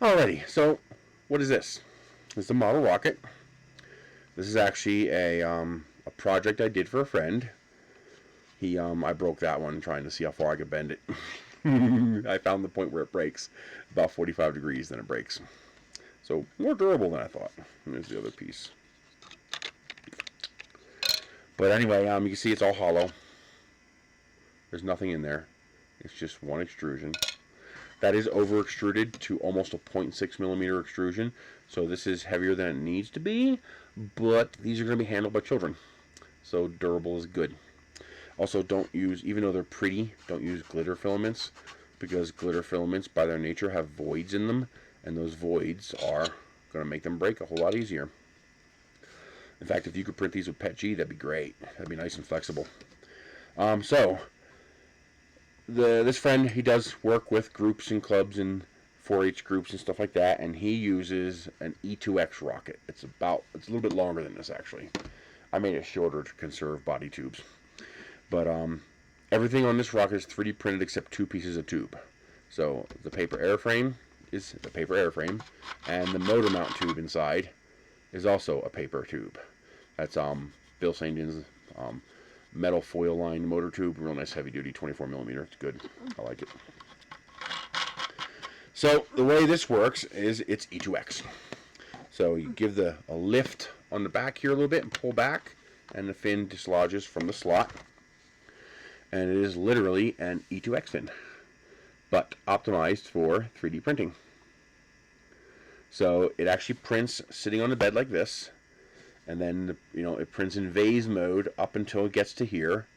Alrighty, so what is this? This is the model rocket. This is actually a project I did for a friend. I broke that one trying to see how far I could bend it. I found the point where it breaks, about 45 degrees, then it breaks. So more durable than I thought. And there's the other piece. But anyway, you can see it's all hollow. There's nothing in there. It's just one extrusion. That is over extruded to almost a 0.6 millimeter extrusion. So this is heavier than it needs to be, but these are going to be handled by children. So durable is good. Also, don't use, even though they're pretty, don't use glitter filaments, because glitter filaments by their nature have voids in them, and those voids are going to make them break a whole lot easier. In fact, if you could print these with PETG, that'd be great. That'd be nice and flexible. This friend, he does work with groups and clubs and 4-H groups and stuff like that, and he uses an E2X rocket. It's a little bit longer than this, actually. I made it shorter to conserve body tubes. But everything on this rocket is 3D printed except 2 pieces of tube. So the paper airframe is the paper airframe, and the motor mount tube inside is also a paper tube. That's Bill Sainden's metal foil lined motor tube, real nice heavy duty 24 millimeter. It's good. I like it. So the way this works is it's E2X. So you give a lift on the back here a little bit and pull back, and the fin dislodges from the slot. And it is literally an E2X fin, but optimized for 3D printing. So it actually prints sitting on the bed like this, and then it prints in vase mode up until it gets to here,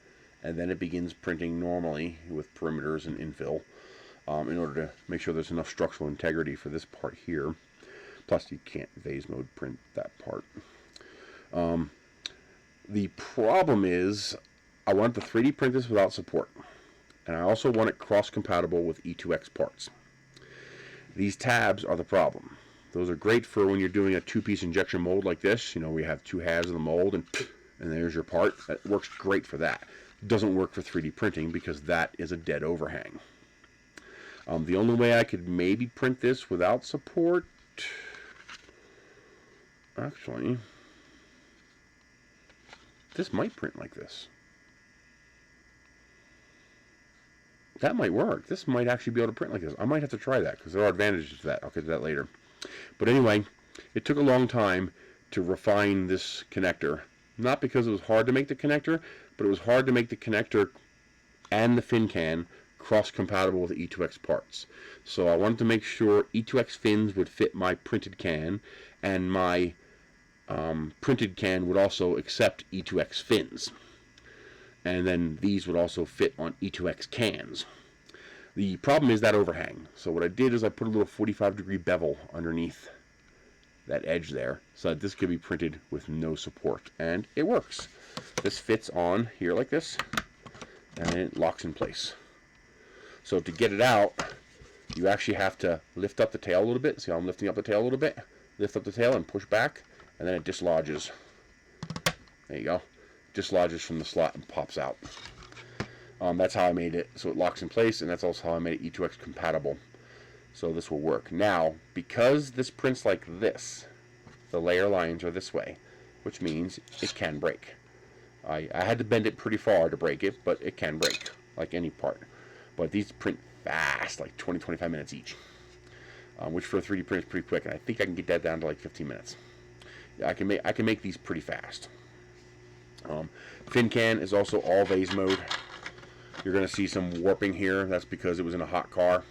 and then it begins printing normally with perimeters and infill in order to make sure there's enough structural integrity for this part here. Plus, you can't vase mode print that part. The problem is I want to 3D print this without support, and I also want it cross-compatible with E2X parts. These tabs are the problem. Those are great for when you're doing a 2-piece injection mold like this. We have 2 halves of the mold, and there's your part. That works great for that. It doesn't work for 3D printing because that is a dead overhang. The only way I could maybe print this without support, actually, this might print like this. That might work. This might actually be able to print like this. I might have to try that because there are advantages to that. I'll get to that later. But anyway, it took a long time to refine this connector. Not because it was hard to make the connector, but it was hard to make the connector and the fin can cross-compatible with E2X parts. So I wanted to make sure E2X fins would fit my printed can, and my printed can would also accept E2X fins. And then these would also fit on E2X cans. The problem is that overhang. So what I did is I put a little 45-degree bevel underneath that edge there so that this could be printed with no support. And it works. This fits on here like this, and it locks in place. So to get it out, you actually have to lift up the tail a little bit. See how I'm lifting up the tail a little bit? Lift up the tail and push back, and then it dislodges. There you go. Dislodges from the slot and pops out. That's how I made it so it locks in place, and that's also how I made it E2X compatible. So this will work. Now, because this prints like this, the layer lines are this way, which means it can break. I had to bend it pretty far to break it, but it can break, like any part. But these print fast, like 20-25 minutes each, which for a 3D print is pretty quick, and I think I can get that down to like 15 minutes. I can make these pretty fast. Fin can is also all vase mode. You're going to see some warping here. That's because it was in a hot car.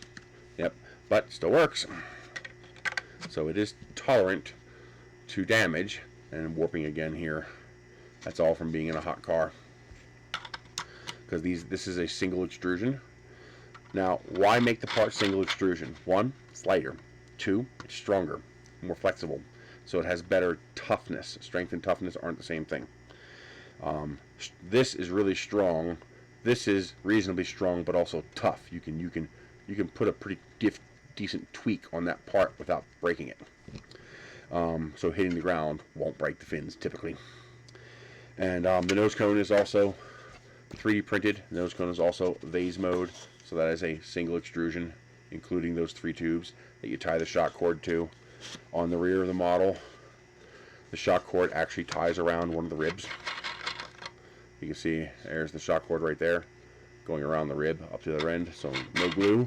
Yep, but still works. So it is tolerant to damage, and warping again here. That's all from being in a hot car. Because this is a single extrusion. Now, why make the part single extrusion? 1, it's lighter. 2, it's stronger, more flexible. So it has better toughness. Strength and toughness aren't the same thing. This is really strong. This is reasonably strong, but also tough. You can put a pretty decent tweak on that part without breaking it. So hitting the ground won't break the fins typically. And the nose cone is also 3D printed. The nose cone is also vase mode, so that is a single extrusion including those 3 tubes that you tie the shock cord to. On the rear of the model, the shock cord actually ties around one of the ribs. You can see there's the shock cord right there, going around the rib up to the other end, so no glue,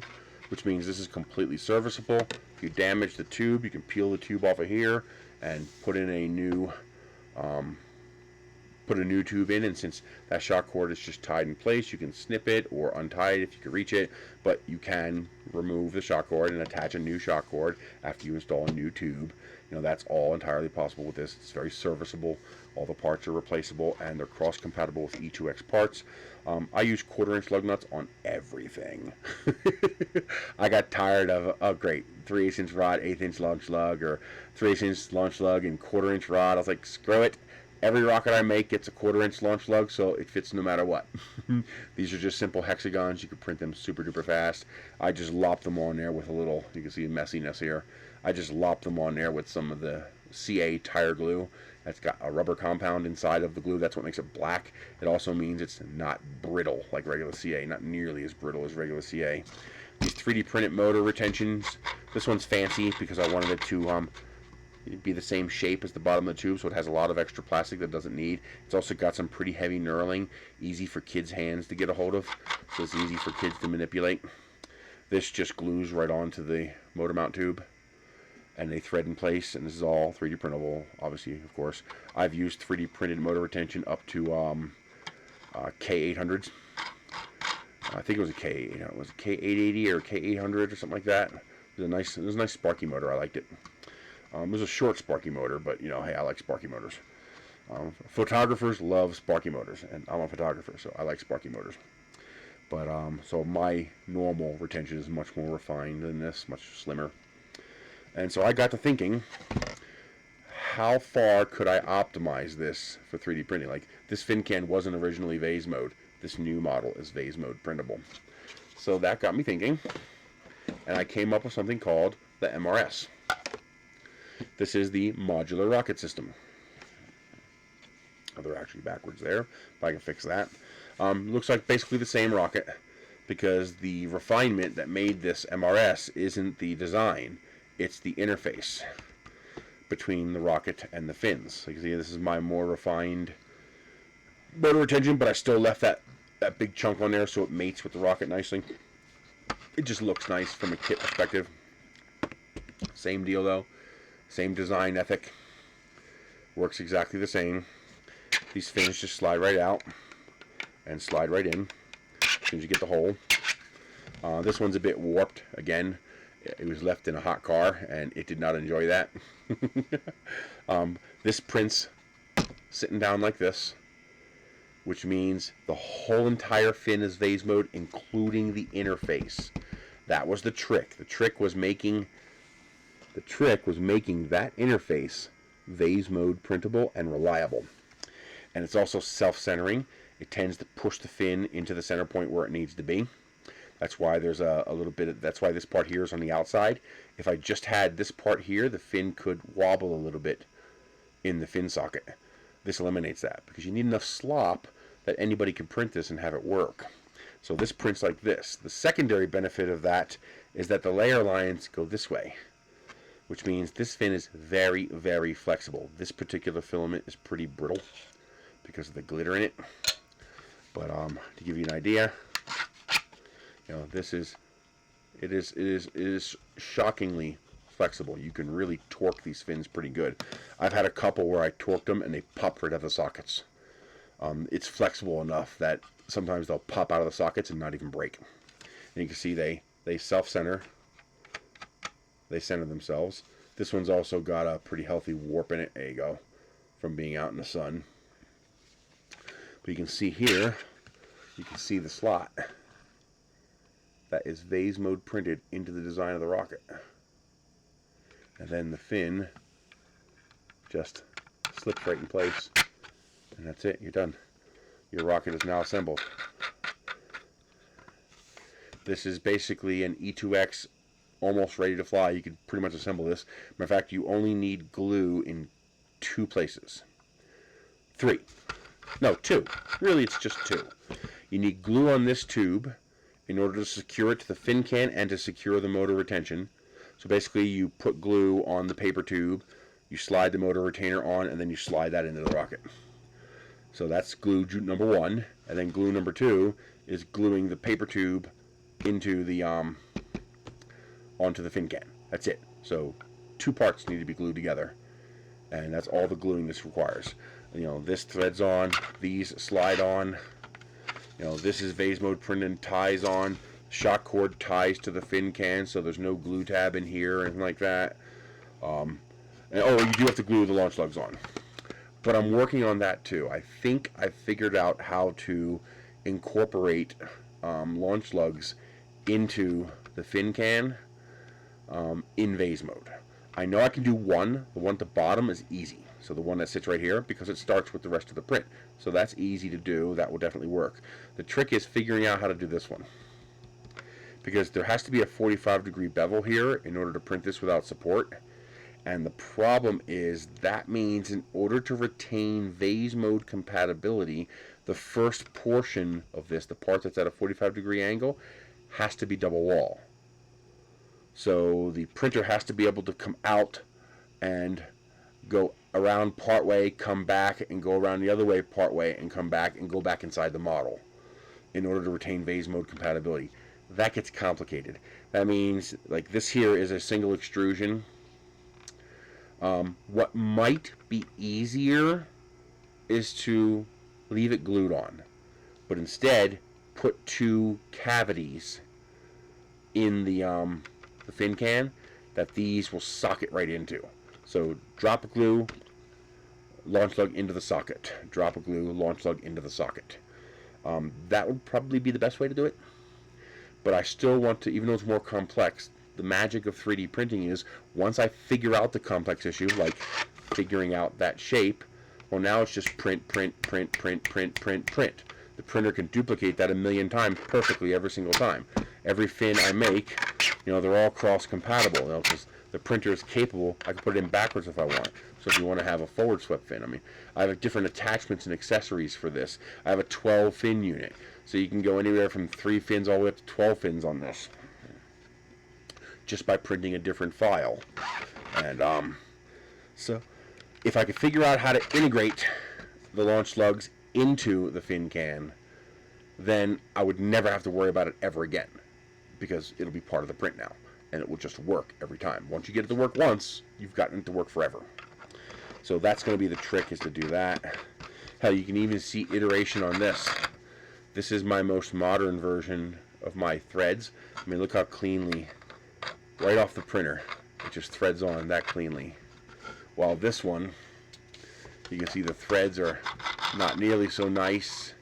which means this is completely serviceable. If you damage the tube, you can peel the tube off of here and put in a new tube in, and since that shock cord is just tied in place, you can snip it or untie it if you can reach it, but you can remove the shock cord and attach a new shock cord after you install a new tube. You know, that's all entirely possible with this. It's very serviceable. All the parts are replaceable, and they're cross-compatible with E2X parts. I use 1/4-inch lug nuts on everything. I got tired of, oh great, 3/8-inch rod, 1/8-inch launch lug, or 3/8-inch launch lug and 1/4-inch rod. I was like, screw it. Every rocket I make gets a 1/4-inch launch lug, so it fits no matter what. These are just simple hexagons. You can print them super duper fast. I just lop them on there with a little, you can see messiness here. I just lop them on there with some of the CA tire glue. That's got a rubber compound inside of the glue. That's what makes it black. It also means it's not brittle like regular CA, not nearly as brittle as regular CA. These 3D printed motor retentions. This one's fancy because I wanted it to be the same shape as the bottom of the tube, so it has a lot of extra plastic that it doesn't need. It's also got some pretty heavy knurling, easy for kids' hands to get a hold of, so it's easy for kids to manipulate. This just glues right onto the motor mount tube, and they thread in place, and this is all 3D printable, obviously, of course. I've used 3D printed motor retention up to K800s. I think it was a K880 or K800 or something like that. It was a nice sparky motor. I liked it. It was a short sparky motor, but you know, hey, I like sparky motors. Photographers love sparky motors, and I'm a photographer, so I like sparky motors. But so my normal retention is much more refined than this, much slimmer. And so I got to thinking, how far could I optimize this for 3D printing? Like, this fin can wasn't originally vase mode. This new model is vase mode printable. So that got me thinking, and I came up with something called the MRS. This is the Modular Rocket System. Oh, they're actually backwards there, but I can fix that. Looks like basically the same rocket, because the refinement that made this MRS isn't the design, it's the interface between the rocket and the fins. So you can see this is my more refined motor retention, but I still left that big chunk on there so it mates with the rocket nicely. It just looks nice from a kit perspective. Same deal though. Same design ethic. Works exactly the same. These fins just slide right out and slide right in as soon as you get the hole. This one's a bit warped. Again, it was left in a hot car and it did not enjoy that. This prints sitting down like this, which means the whole entire fin is vase mode, including the interface. That was the trick. The trick was making that interface vase mode printable and reliable. And it's also self-centering. It tends to push the fin into the center point where it needs to be. That's why there's a little bit of, that's why this part here is on the outside. If I just had this part here, the fin could wobble a little bit in the fin socket. This eliminates that because you need enough slop that anybody can print this and have it work. So this prints like this. The secondary benefit of that is that the layer lines go this way, which means this fin is very, very flexible. This particular filament is pretty brittle because of the glitter in it. But to give you an idea, you know, it is shockingly flexible. You can really torque these fins pretty good. I've had a couple where I torqued them and they popped right out of the sockets. It's flexible enough that sometimes they'll pop out of the sockets and not even break. And you can see they self-center. They center themselves. This one's also got a pretty healthy warp in it. There you go, from being out in the sun. But you can see here, you can see the slot that is vase mode printed into the design of the rocket. And then the fin just slips right in place. And that's it, you're done. Your rocket is now assembled. This is basically an E2X almost ready to fly. You could pretty much assemble this. Matter of fact, you only need glue in 2 places. 3. No, 2. Really, it's just 2. You need glue on this tube, in order to secure it to the fin can and to secure the motor retention. So basically you put glue on the paper tube, you slide the motor retainer on, and then you slide that into the rocket. So that's glue number one, and then glue number two is gluing the paper tube into the onto the fin can. That's it. So 2 parts need to be glued together, and that's all the gluing this requires. You know, this threads on, these slide on. You know, this is vase mode print and ties on. Shock cord ties to the fin can, so there's no glue tab in here or anything like that. And, oh, you do have to glue the launch lugs on. But I'm working on that too. I think I figured out how to incorporate launch lugs into the fin can in vase mode. I know I can do one. The one at the bottom is easy. So the one that sits right here, because it starts with the rest of the print. So that's easy to do. That will definitely work. The trick is figuring out how to do this one, because there has to be a 45-degree bevel here in order to print this without support. And the problem is that means in order to retain vase mode compatibility, the first portion of this, the part that's at a 45-degree angle, has to be double wall. So the printer has to be able to come out and go around part way, come back, and go around the other way part way, and come back and go back inside the model in order to retain vase mode compatibility. That gets complicated. That means, like, this here is a single extrusion. What might be easier is to leave it glued on, but instead put 2 cavities in the fin can that these will socket right into. So drop a glue, launch lug into the socket. Drop a glue, launch lug into the socket. That would probably be the best way to do it. But I still want to, even though it's more complex, the magic of 3D printing is once I figure out the complex issue, like figuring out that shape, well, now it's just print, print, print, print, print, print, print. The printer can duplicate that 1,000,000 times perfectly every single time. Every fin I make, you know, they're all cross-compatible, you know, because the printer is capable. I can put it in backwards if I want. So if you want to have a forward swept fin, I mean, I have different attachments and accessories for this. I have a 12 fin unit, so you can go anywhere from 3 fins all the way up to 12 fins on this, just by printing a different file. And so if I could figure out how to integrate the launch lugs into the fin can, then I would never have to worry about it ever again, because it'll be part of the print now, and it will just work every time. Once you get it to work once, you've gotten it to work forever. So that's going to be the trick, is to do that. Hell, you can even see iteration on this. This is my most modern version of my threads. I mean, look how cleanly, right off the printer, it just threads on that cleanly. While this one, you can see the threads are not nearly so nice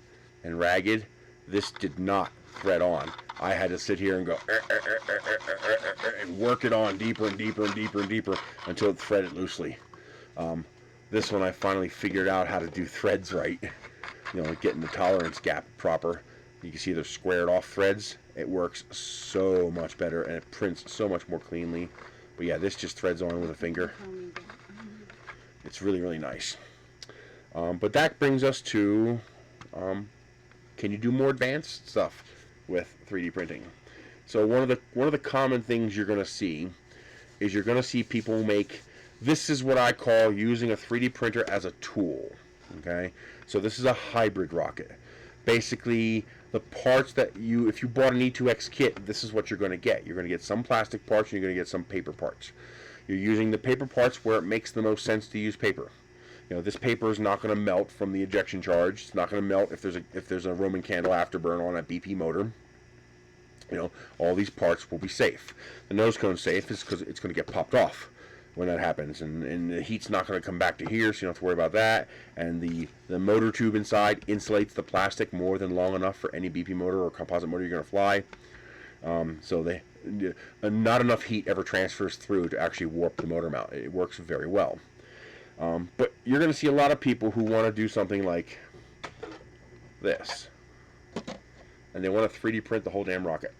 and ragged. This did not thread on. I had to sit here and go and work it on deeper and deeper and deeper and deeper until it threaded loosely. This one I finally figured out how to do threads right. You know, getting the tolerance gap proper. You can see they're squared off threads. It works so much better, and it prints so much more cleanly. But yeah, this just threads on with a finger. It's really, really nice. But that brings us to, can you do more advanced stuff with 3D printing? So one of the common things you're going to see is you're going to see people make, this is what I call using a 3D printer as a tool. Okay, so this is a hybrid rocket. Basically, the parts that if you bought an E2X kit, this is what you're going to get. You're going to get some plastic parts, and you're going to get some paper parts. You're using the paper parts where it makes the most sense to use paper. You know, this paper is not going to melt from the ejection charge. It's not going to melt if there's a Roman candle afterburn on a BP motor. You know, all these parts will be safe. The nose cone's safe is because it's going to get popped off when that happens, and the heat's not going to come back to here, so you don't have to worry about that. And the motor tube inside insulates the plastic more than long enough for any BP motor or composite motor you're going to fly. So not enough heat ever transfers through to actually warp the motor mount. It works very well. But you're going to see a lot of people who want to do something like this, and they want to 3D print the whole damn rocket.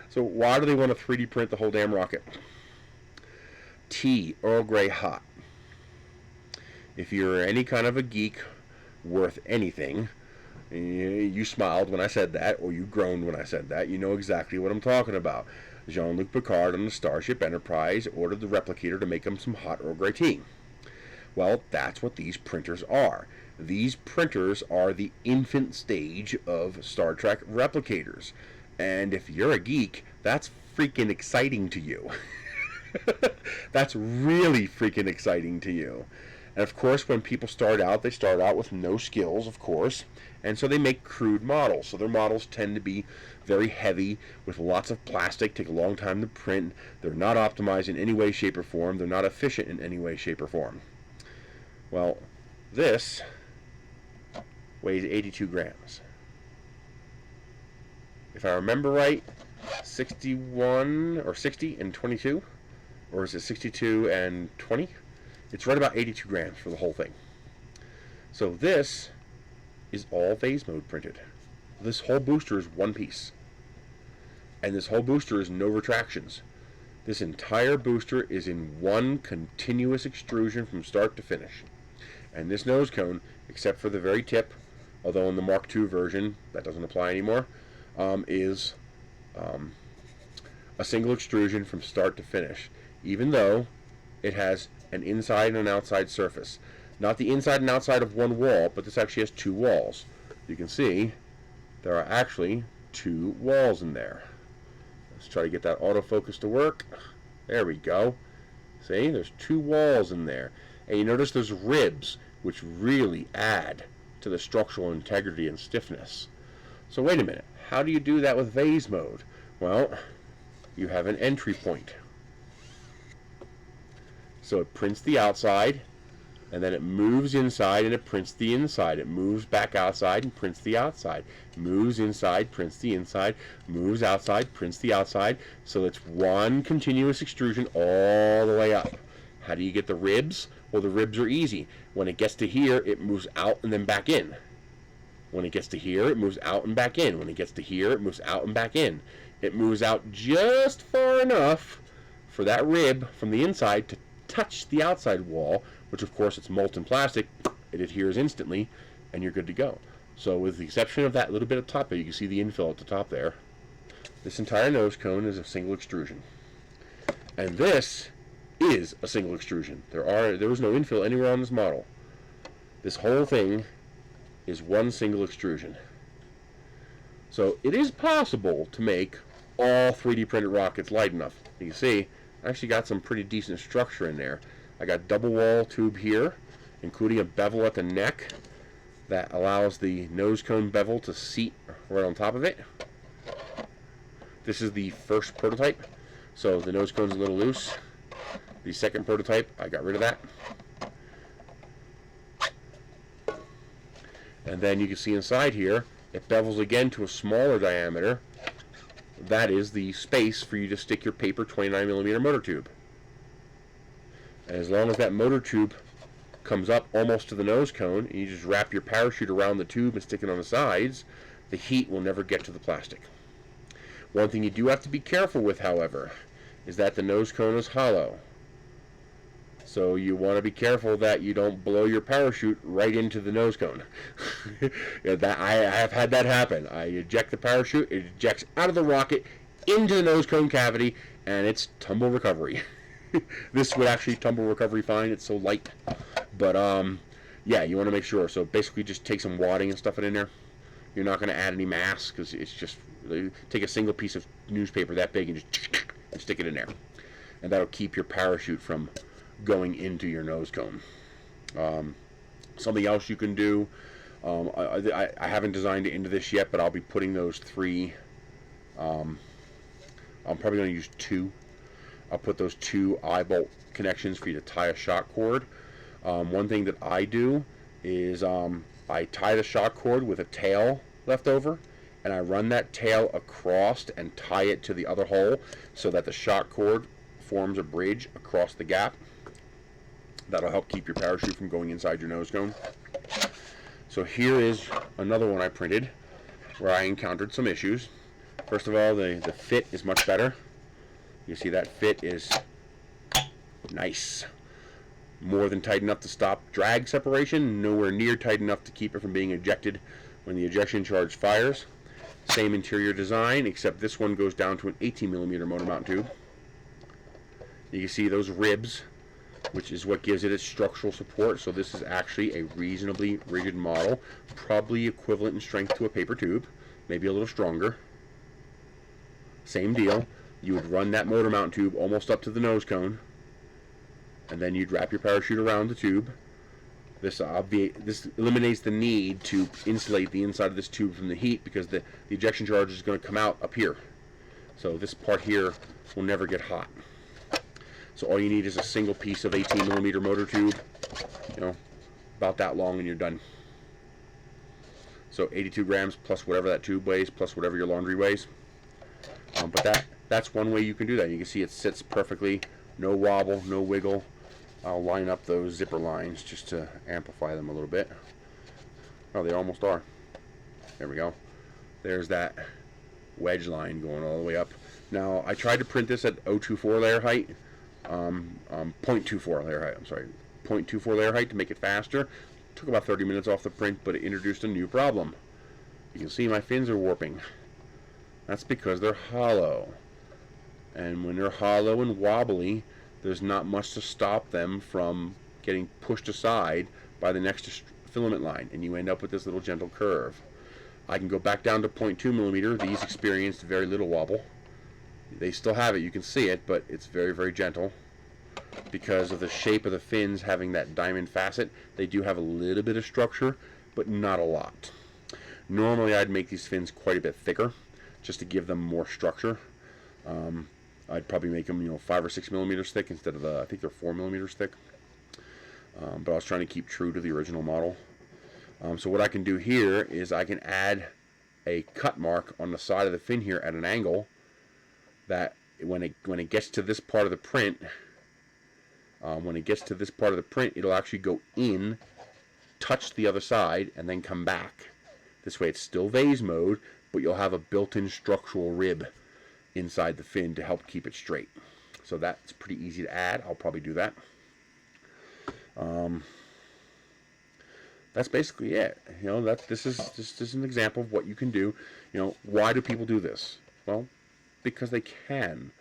So why do they want to 3D print the whole damn rocket? Tea, Earl Grey hot. If you're any kind of a geek worth anything, You smiled when I said that, or you groaned when I said that. You know exactly what I'm talking about. Jean-Luc Picard on the Starship Enterprise ordered the replicator to make him some hot Earl Grey tea. Well, that's what these printers are. These printers are the infant stage of Star Trek replicators. And if you're a geek, that's freaking exciting to you. That's really freaking exciting to you. And of course, when people start out, they start out with no skills, of course, and so they make crude models. So their models tend to be very heavy with lots of plastic, take a long time to print. They're not optimized in any way, shape, or form. They're not efficient in any way, shape, or form. Well, this weighs 82 grams. If I remember right, 61 or 60 and 22, or is it 62 and 20? It's right about 82 grams for the whole thing. So this is all phase mode printed. This whole booster is one piece. And this whole booster is no retractions. This entire booster is in one continuous extrusion from start to finish. And this nose cone, except for the very tip, although in the Mark II version that doesn't apply anymore, is a single extrusion from start to finish, even though it has an inside and an outside surface. Not the inside and outside of one wall, but this actually has two walls. You can see there are actually two walls in there. Let's try to get that autofocus to work. There we go. See, there's two walls in there. And you notice there's ribs, which really add to the structural integrity and stiffness. So wait a minute, how do you do that with phase mode? Well, you have an entry point. So it prints the outside, and then it moves inside and it prints the inside. It moves back outside and prints the outside. Moves inside, prints the inside. Moves outside, prints the outside. So it's one continuous extrusion all the way up. How do you get the ribs? Well, the ribs are easy. When it gets to here, it moves out and then back in. When it gets to here, it moves out and back in. When it gets to here, it moves out and back in. It moves out just far enough for that rib from the inside to touch the outside wall, which of course it's molten plastic. It adheres instantly, and you're good to go. So with the exception of that little bit of top, you can see the infill at the top there. This entire nose cone is a single extrusion. And this is a single extrusion. There was no infill anywhere on this model. This whole thing is one single extrusion. So it is possible to make all 3D printed rockets light enough. You can see I actually got some pretty decent structure in there. I got double wall tube here, including a bevel at the neck that allows the nose cone bevel to seat right on top of it. This is the first prototype, so the nose cone's a little loose. The second prototype, I got rid of that. And then you can see inside here, it bevels again to a smaller diameter. That is the space for you to stick your paper 29mm motor tube. And as long as that motor tube comes up almost to the nose cone, and you just wrap your parachute around the tube and stick it on the sides, the heat will never get to the plastic. One thing you do have to be careful with, however, is that the nose cone is hollow. So you want to be careful that you don't blow your parachute right into the nose cone. I have had that happen. I eject the parachute, it ejects out of the rocket into the nose cone cavity, and it's tumble recovery. This would actually tumble recovery fine, it's so light. But yeah, you want to make sure. So basically just take some wadding and stuff it in there. You're not going to add any mass, because it's just, take a single piece of newspaper that big and just stick it in there. And that'll keep your parachute from going into your nose cone. Something else you can do, I haven't designed it into this yet, but I'll be putting those three, I'm probably going to use two. I'll put those two eye bolt connections for you to tie a shock cord. One thing that I do is I tie the shock cord with a tail left over, and I run that tail across and tie it to the other hole so that the shock cord forms a bridge across the gap. That'll help keep your parachute from going inside your nose cone. So here is another one I printed where I encountered some issues. First of all, the fit is much better. You see that fit is nice. More than tight enough to stop drag separation, nowhere near tight enough to keep it from being ejected when the ejection charge fires. Same interior design, except this one goes down to an 18mm motor mount tube. You can see those ribs, which is what gives it its structural support. So this is actually a reasonably rigid model, probably equivalent in strength to a paper tube, maybe a little stronger. Same deal. You would run that motor mount tube almost up to the nose cone, and then you'd wrap your parachute around the tube. This eliminates the need to insulate the inside of this tube from the heat, because the ejection charge is going to come out up here. So this part here will never get hot. So all you need is a single piece of 18mm motor tube, about that long, and you're done. So 82 grams plus whatever that tube weighs, plus whatever your laundry weighs. But that's one way you can do that. You can see it sits perfectly, no wobble, no wiggle. I'll line up those zipper lines just to amplify them a little bit. Oh, they almost are. There we go. There's that wedge line going all the way up. Now, I tried to print this at 0.24 layer height. 0.24 layer height, I'm sorry. 0.24 layer height to make it faster. Took about 30 minutes off the print, but it introduced a new problem. You can see my fins are warping. That's because they're hollow. And when they're hollow and wobbly, there's not much to stop them from getting pushed aside by the next filament line, and you end up with this little gentle curve. I can go back down to 0.2mm. These experienced very little wobble. They still have it, you can see it, but it's very, very gentle. Because of the shape of the fins having that diamond facet, they do have a little bit of structure, but not a lot. Normally I'd make these fins quite a bit thicker, just to give them more structure. I'd probably make them, 5 or 6mm thick instead of I think they're 4mm thick. But I was trying to keep true to the original model. So what I can do here is I can add a cut mark on the side of the fin here at an angle that when it gets to this part of the print, it'll actually go in, touch the other side, and then come back. This way it's still vase mode, but you'll have a built-in structural rib inside the fin to help keep it straight. So that's pretty easy to add. I'll probably do that. That's basically it. This is an example of what you can do. Why do people do this? Well, because they can.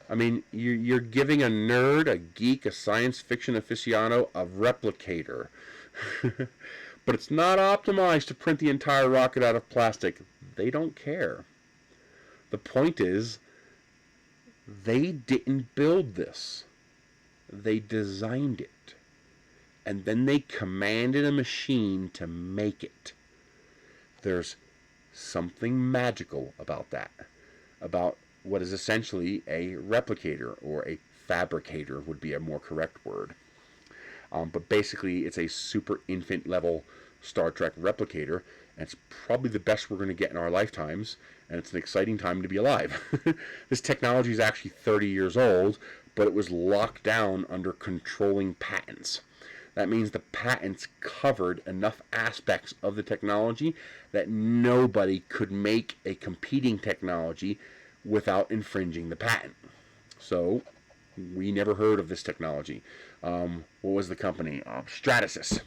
I mean, you're giving a nerd, a geek, a science fiction aficionado a replicator. But it's not optimized to print the entire rocket out of plastic. They don't care. The point is, they didn't build this. They designed it. And then they commanded a machine to make it. There's something magical about that. About what is essentially a replicator, or a fabricator would be a more correct word. But basically, it's a super infant level Star Trek replicator, and it's probably the best we're going to get in our lifetimes, and it's an exciting time to be alive. This technology is actually 30 years old, but it was locked down under controlling patents. That means the patents covered enough aspects of the technology that nobody could make a competing technology without infringing the patent. So we never heard of this technology. What was the company? Stratasys.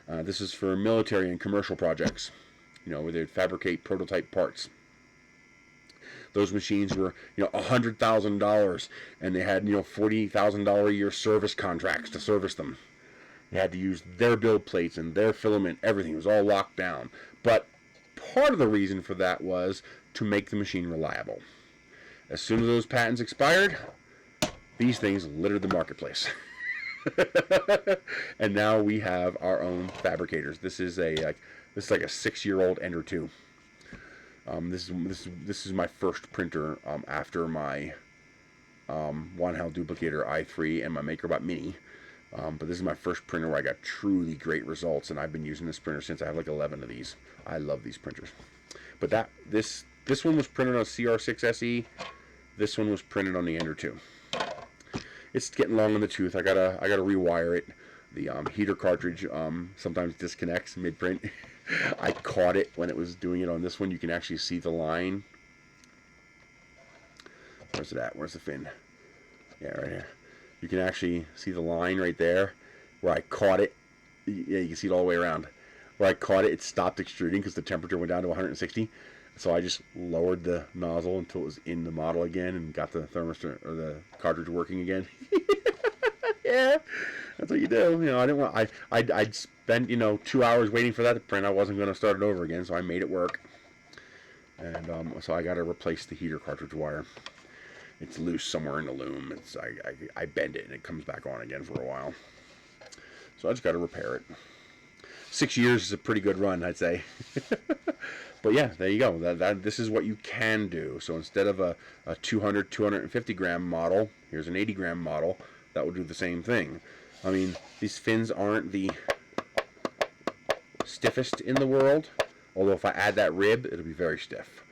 This is for military and commercial projects, where they'd fabricate prototype parts. Those machines were, $100,000, and they had, $40,000 a year service contracts to service them. They had to use their build plates and their filament, everything. It was all locked down. But part of the reason for that was to make the machine reliable. As soon as those patents expired, these things littered the marketplace. And now we have our own fabricators. This is like a 6-year-old Ender 2. This is my first printer after my Wanhao Duplicator i3 and my MakerBot Mini. But this is my first printer where I got truly great results, and I've been using this printer since I have like 11 of these. I love these printers. But this one was printed on a CR6 SE. This one was printed on the Ender 2. It's getting long in the tooth. I gotta rewire it. The heater cartridge sometimes disconnects mid-print. I caught it when it was doing it on this one. You can actually see the line. Where's it at? Where's the fin? Yeah, right here. You can actually see the line right there where I caught it. Yeah, you can see it all the way around. where I caught it, it stopped extruding because the temperature went down to 160. So I just lowered the nozzle until it was in the model again and got the thermistor or the cartridge working again. Yeah, that's what you do. You know, I didn't want. I'd spent 2 hours waiting for that to print. I wasn't going to start it over again, so I made it work. And so I got to replace the heater cartridge wire. It's loose somewhere in the loom. I bend it and it comes back on again for a while. So I just got to repair it. 6 years is a pretty good run, I'd say. But yeah, there you go. This is what you can do. So instead of a 200, 250 gram model, here's an 80 gram model that will do the same thing. I mean, these fins aren't the stiffest in the world, although if I add that rib, it'll be very stiff.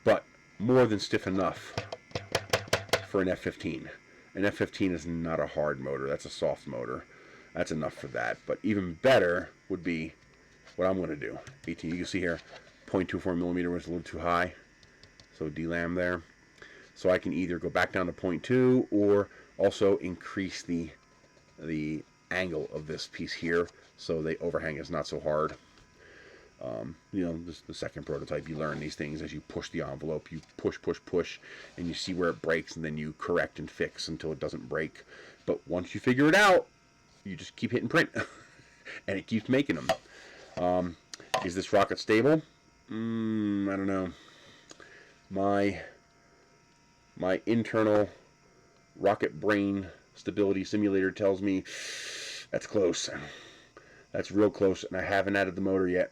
But more than stiff enough for an F15. An F15 is not a hard motor. That's a soft motor. That's enough for that. But even better would be what I'm going to do. 18, you can see here, 0.24 millimeter was a little too high. So delam there. So I can either go back down to 0.2 or also increase the angle of this piece here so the overhang is not so hard. This the second prototype, you learn these things as you push the envelope. You push, and you see where it breaks, and then you correct and fix until it doesn't break. But once you figure it out, you just keep hitting print, and it keeps making them. Is this rocket stable? I don't know. My internal rocket brain stability simulator tells me that's close. That's real close, and I haven't added the motor yet.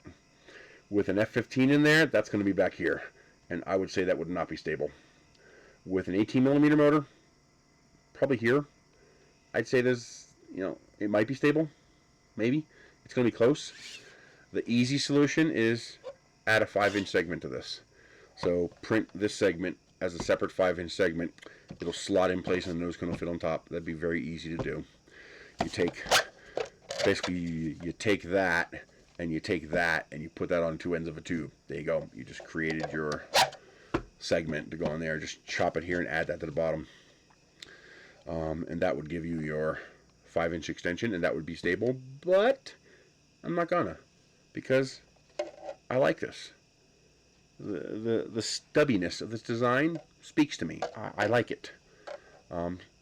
With an F15 in there, that's going to be back here, and I would say that would not be stable. With an 18 millimeter motor, probably here, I'd say there's, it might be stable, maybe. It's going to be close. The easy solution is add a 5-inch segment to this. So print this segment as a separate 5-inch segment. It'll slot in place and the nose cone will fit on top. That'd be very easy to do. You take that and you take that and you put that on two ends of a tube. There you go. You just created your segment to go on there. Just chop it here and add that to the bottom. And that would give you your 5-inch extension, and that would be stable. But I'm not gonna, because I like this. The stubbiness of this design speaks to me. I like it.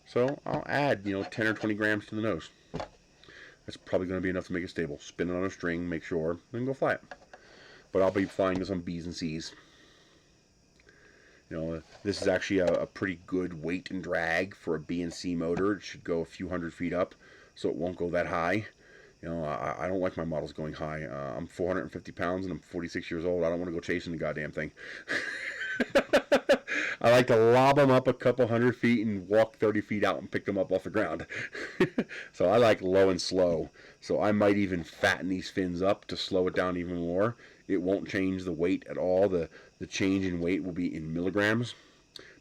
So I'll add 10 or 20 grams to the nose. That's probably going to be enough to make it stable. Spin it on a string, make sure, then go fly it. But I'll be flying this on B's and C's. This is actually a pretty good weight and drag for a B and C motor. It should go a few hundred feet up, so it won't go that high. I don't like my models going high. I'm 450 pounds and I'm 46 years old. I don't want to go chasing the goddamn thing. I like to lob them up a couple hundred feet and walk 30 feet out and pick them up off the ground. So I like low and slow. So I might even fatten these fins up to slow it down even more. It won't change the weight at all. The change in weight will be in milligrams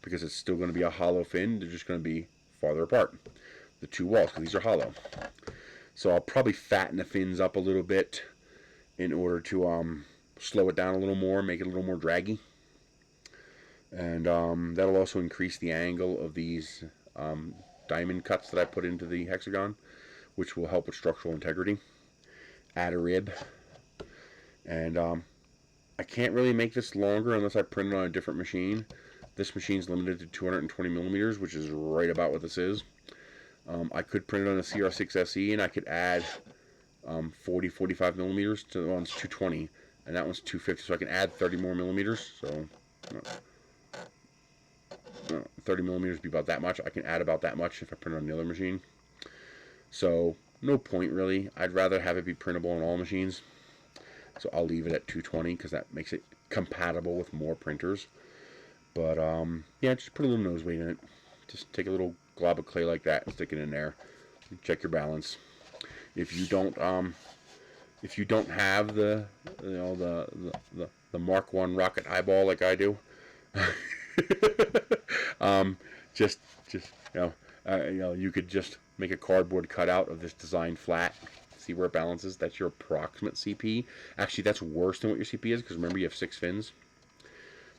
because it's still going to be a hollow fin. They're just going to be farther apart, the two walls, because these are hollow. So I'll probably fatten the fins up a little bit in order to slow it down a little more, make it a little more draggy. And that'll also increase the angle of these diamond cuts that I put into the hexagon, which will help with structural integrity. Add a rib. And I can't really make this longer unless I print it on a different machine. This machine's limited to 220 millimeters, which is right about what this is. I could print it on a CR6 SE, and I could add 45 millimeters to the one's 220, and that one's 250, so I can add 30 more millimeters. So 30 millimeters would be about that much. I can add about that much if I print it on the other machine. So no point really. I'd rather have it be printable on all machines. So I'll leave it at 220 because that makes it compatible with more printers. But yeah, just put a little nose weight in it. Just take a little glob of clay like that and stick it in there. Check your balance. If you don't have the Mark I rocket eyeball like I do, you could just make a cardboard cutout of this design flat. See where it balances. That's your approximate CP. Actually, that's worse than what your CP is because remember you have 6 fins.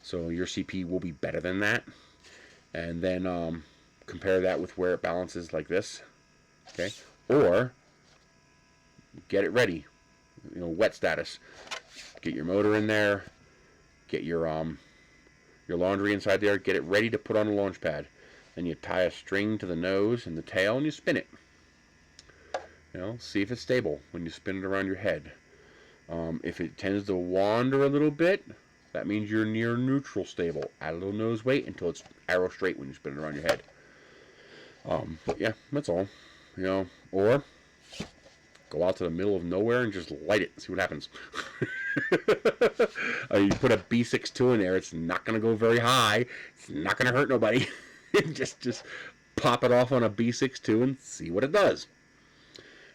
So your CP will be better than that. And then compare that with where it balances like this. Okay? Or get it ready. wet status. Get your motor in there. Get your laundry inside there. Get it ready to put on a launch pad. Then you tie a string to the nose and the tail, and you spin it. See if it's stable when you spin it around your head. If it tends to wander a little bit, that means you're near neutral stable. Add a little nose weight until it's arrow straight when you spin it around your head. But yeah, that's all. Or go out to the middle of nowhere and just light it and see what happens. You put a B62 in there, it's not going to go very high. It's not going to hurt nobody. just pop it off on a B62 and see what it does.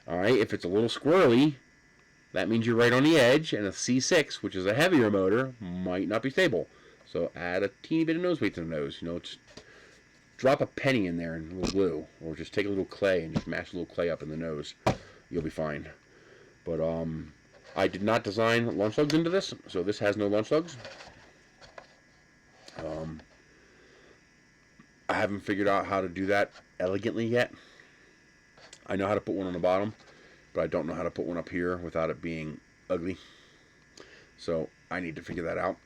Alright, if it's a little squirrely, that means you're right on the edge, and a C6, which is a heavier motor, might not be stable. So add a teeny bit of nose weight to the nose. Just drop a penny in there and a little glue, or just take a little clay and just mash a little clay up in the nose. You'll be fine. But I did not design launch lugs into this, so this has no launch lugs. I haven't figured out how to do that elegantly yet. I know how to put one on the bottom, but I don't know how to put one up here without it being ugly. So I need to figure that out.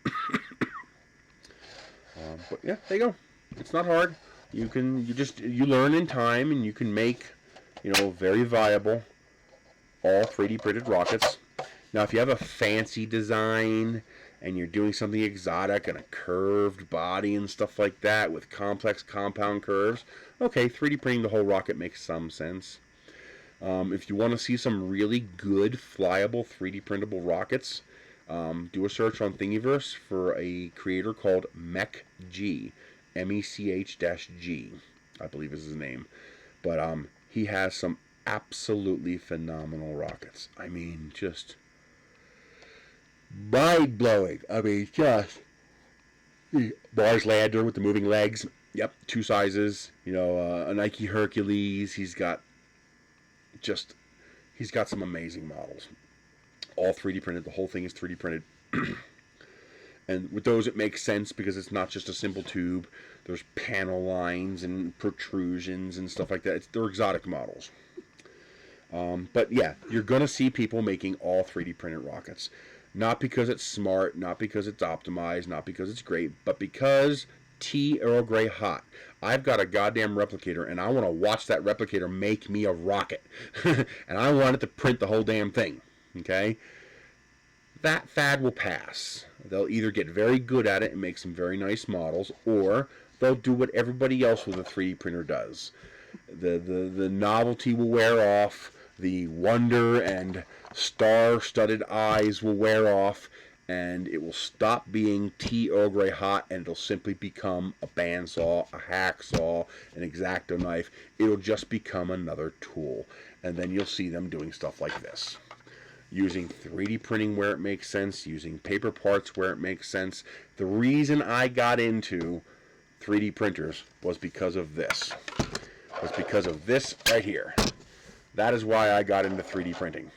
But yeah, there you go. It's not hard. You learn in time, and you can make, very viable all 3D printed rockets. Now, if you have a fancy design and you're doing something exotic and a curved body and stuff like that with complex compound curves, okay, 3D printing the whole rocket makes some sense. If you want to see some really good flyable 3D printable rockets, do a search on Thingiverse for a creator called MECH-G, MECH-G, I believe is his name. But he has some absolutely phenomenal rockets. I mean, just mind-blowing. I mean, just Mars Lander with the moving legs. Yep, 2 sizes. A Nike Hercules. He's got some amazing models. All 3D printed. The whole thing is 3D printed. And with those, it makes sense because it's not just a simple tube. There's panel lines and protrusions and stuff like that. They're exotic models. But yeah, you're going to see people making all 3D printed rockets. Not because it's smart, not because it's optimized, not because it's great, but because tea Earl Grey hot. I've got a goddamn replicator, and I want to watch that replicator make me a rocket. And I want it to print the whole damn thing. Okay? That fad will pass. They'll either get very good at it and make some very nice models, or they'll do what everybody else with a 3D printer does. The novelty will wear off. The wonder and star-studded eyes will wear off, and it will stop being tea Earl Grey hot, and it'll simply become a bandsaw, a hacksaw, an X-Acto knife. It'll just become another tool, and then you'll see them doing stuff like this. Using 3D printing where it makes sense, using paper parts where it makes sense. The reason I got into 3D printers was because of this. Was because of this right here. That is why I got into 3D printing.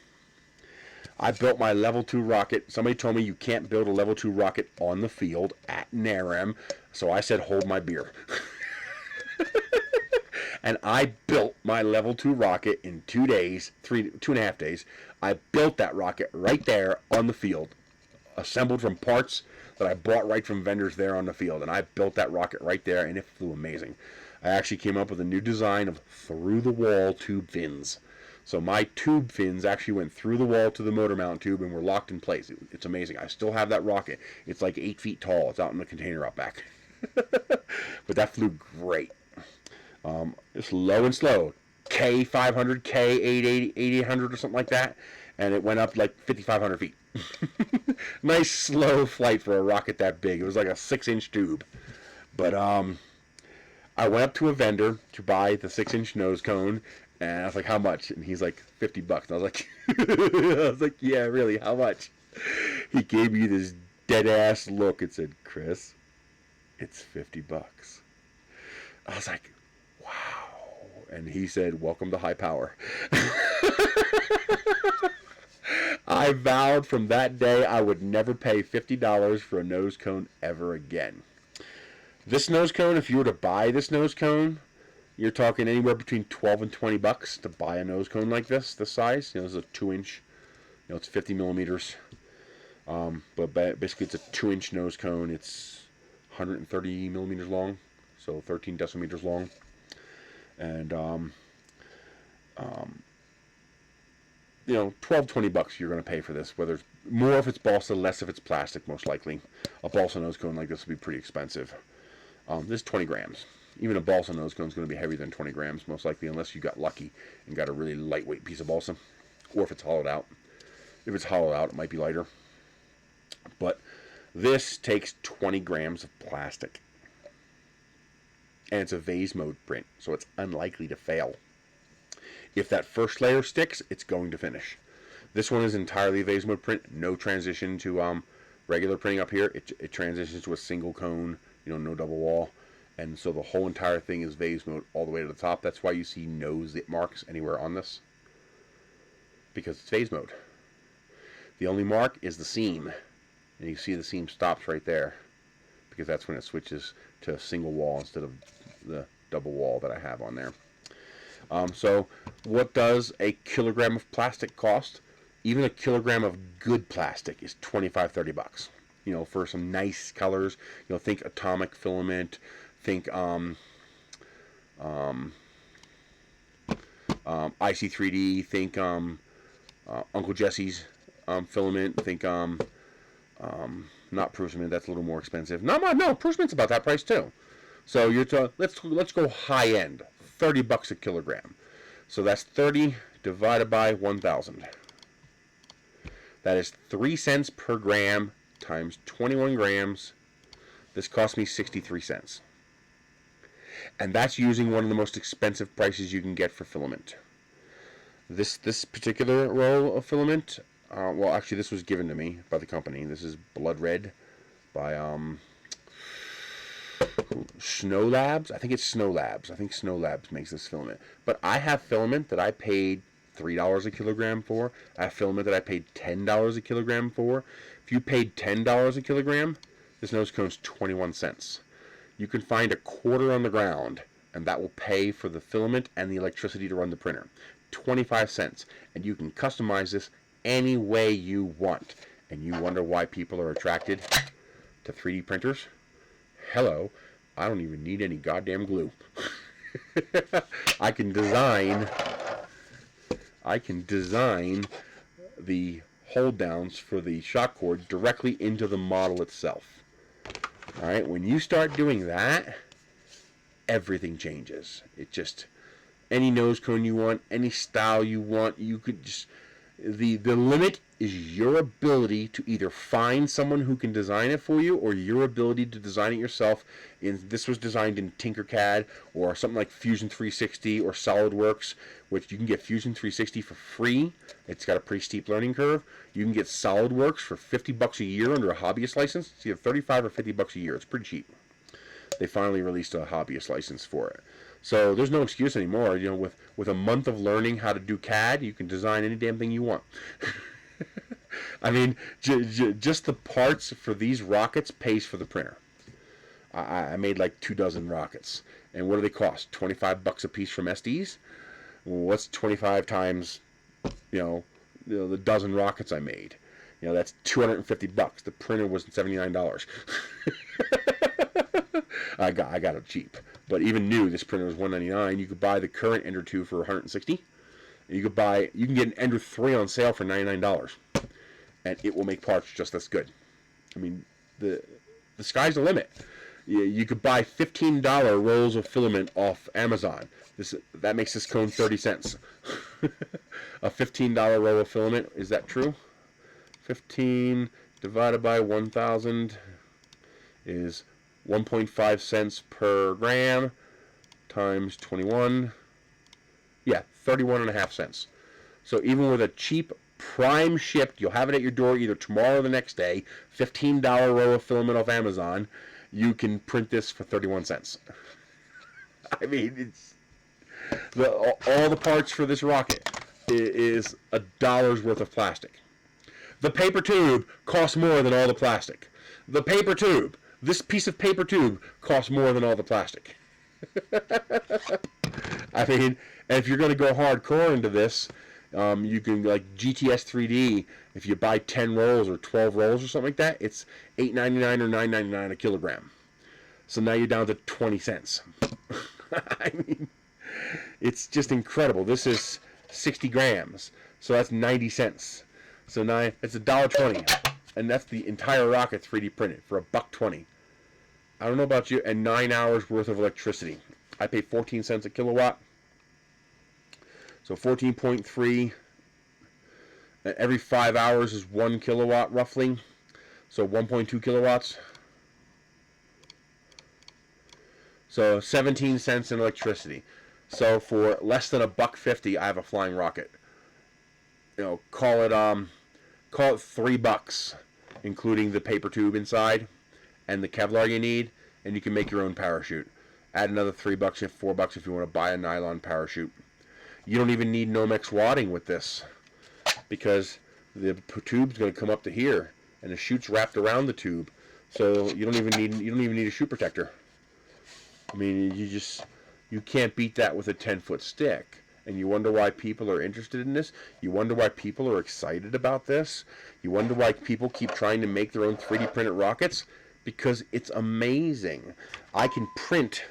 I built my level 2 rocket. Somebody told me you can't build a level 2 rocket on the field at NARAM, so I said hold my beer. And I built my level 2 rocket in 2 days, 2.5 days. I built that rocket right there on the field, assembled from parts that I bought right from vendors there on the field. And I built that rocket right there, and it flew amazing. I actually came up with a new design of through-the-wall tube fins. So my tube fins actually went through the wall to the motor mount tube and were locked in place. It's amazing. I still have that rocket. It's like 8 feet tall. It's out in the container out back. But that flew great. It's low and slow. K500, K880, 8800 or something like that. And it went up like 5,500 feet. Nice slow flight for a rocket that big. It was like a 6-inch tube. But I went up to a vendor to buy the 6-inch nose cone. And I was like, how much? And he's like, $50. And I was like, yeah, really, how much? He gave me this dead-ass look and said, Chris, it's $50. I was like, wow. And he said, welcome to high power. I vowed from that day I would never pay $50 for a nose cone ever again. This nose cone, if you were to buy this nose cone, you're talking anywhere between $12 and $20 to buy a nose cone like this size. This is a 2-inch, It's 50 millimeters. But basically it's a 2-inch nose cone. It's 130 millimeters long, so 13 decimeters long. And, 12, 20 bucks you're going to pay for this, whether it's more if it's balsa, less if it's plastic, most likely. A balsa nose cone like this will be pretty expensive. This is 20 grams. Even a balsa nose cone is going to be heavier than 20 grams, most likely, unless you got lucky and got a really lightweight piece of balsa, or if it's hollowed out. If it's hollowed out, it might be lighter. But this takes 20 grams of plastic. And it's a vase mode print, so it's unlikely to fail. If that first layer sticks, it's going to finish. This one is entirely vase mode print, no transition to regular printing up here. It transitions to a single cone, no double wall. And so the whole entire thing is vase mode all the way to the top. That's why you see no zip marks anywhere on this, because it's vase mode. The only mark is the seam. And you see the seam stops right there, because that's when it switches to a single wall instead of the double wall that I have on there. So what does a kilogram of plastic cost? Even a kilogram of good plastic is 25, 30 bucks. For some nice colors, think atomic filament, think IC3D, think Uncle Jesse's filament, think not Prusament, that's a little more expensive. No, Prusament's about that price too. So let's go high end, 30 bucks a kilogram. So that's 30 divided by 1,000. That is 3 cents per gram times 21 grams. This cost me 63 cents. And that's using one of the most expensive prices you can get for filament. This particular roll of filament, well, actually, this was given to me by the company. This is Blood Red by Snow Labs. I think it's Snow Labs. I think Snow Labs makes this filament. But I have filament that I paid $3 a kilogram for. I have filament that I paid $10 a kilogram for. If you paid $10 a kilogram, this nose cone's 21 cents. You can find a quarter on the ground, and that will pay for the filament and the electricity to run the printer. 25 cents. And you can customize this any way you want. And you wonder why people are attracted to 3D printers? Hello, I don't even need any goddamn glue. I can design the hold downs for the shock cord directly into the model itself. Alright, when you start doing that, everything changes. It just, any nose cone you want, any style you want, you could just, the limit is your ability to either find someone who can design it for you, or your ability to design it yourself. This was designed in Tinkercad or something like Fusion 360 or SolidWorks, which you can get Fusion 360 for free. It's got a pretty steep learning curve. You can get SolidWorks for 50 bucks a year under a hobbyist license. It's either 35 or 50 bucks a year. It's pretty cheap. They finally released a hobbyist license for it. So there's no excuse anymore. With a month of learning how to do CAD, you can design any damn thing you want. I mean, just the parts for these rockets pays for the printer. I made like 2 dozen rockets. And what do they cost? 25 bucks a piece from SDs? What's 25 times, the dozen rockets I made? That's 250 bucks. The printer was $79. I got it cheap. But even new, this printer was $199. You could buy the current Ender 2 for $160. You can get an Ender 3 on sale for $99. And it will make parts just as good. I mean, the sky's the limit. You could buy $15 rolls of filament off Amazon. That makes this cone 30 cents. A $15 roll of filament, is that true? 15 divided by 1,000 is 1.5 cents per gram times 21. Yeah, 31.5 cents. So even with a cheap prime shipped, you'll have it at your door either tomorrow or the next day, $15 roll of filament off Amazon, you can print this for 31 cents. I mean, it's all the parts for this rocket is $1 worth of plastic. The paper tube costs more than all the plastic. The paper tube, this piece of paper tube costs more than all the plastic. I mean, and if you're going to go hardcore into this, You can, like GTS 3D, if you buy 10 rolls or 12 rolls or something like that, it's $8.99 or $9.99 a kilogram. So now you're down to 20 cents. I mean, it's just incredible. This is 60 grams, so that's 90 cents. So now it's $1.20, and that's the entire rocket 3D printed for $1.20. I don't know about you, and 9 hours worth of electricity. I pay 14 cents a kilowatt, so 14.3. Every 5 hours is 1 kilowatt roughly, so 1.2 kilowatts. So 17 cents in electricity. So for less than $1.50, I have a flying rocket. You know, call it $3, including the paper tube inside and the Kevlar you need, and you can make your own parachute. Add another $3 or $4 if you want to buy a nylon parachute. You don't even need Nomex wadding with this, because the tube's going to come up to here, and the chute's wrapped around the tube, so you don't even need a chute protector. I mean, you can't beat that with a 10-foot stick. And you wonder why people are interested in this? You wonder why people are excited about this? You wonder why people keep trying to make their own 3D printed rockets? Because it's amazing. I can print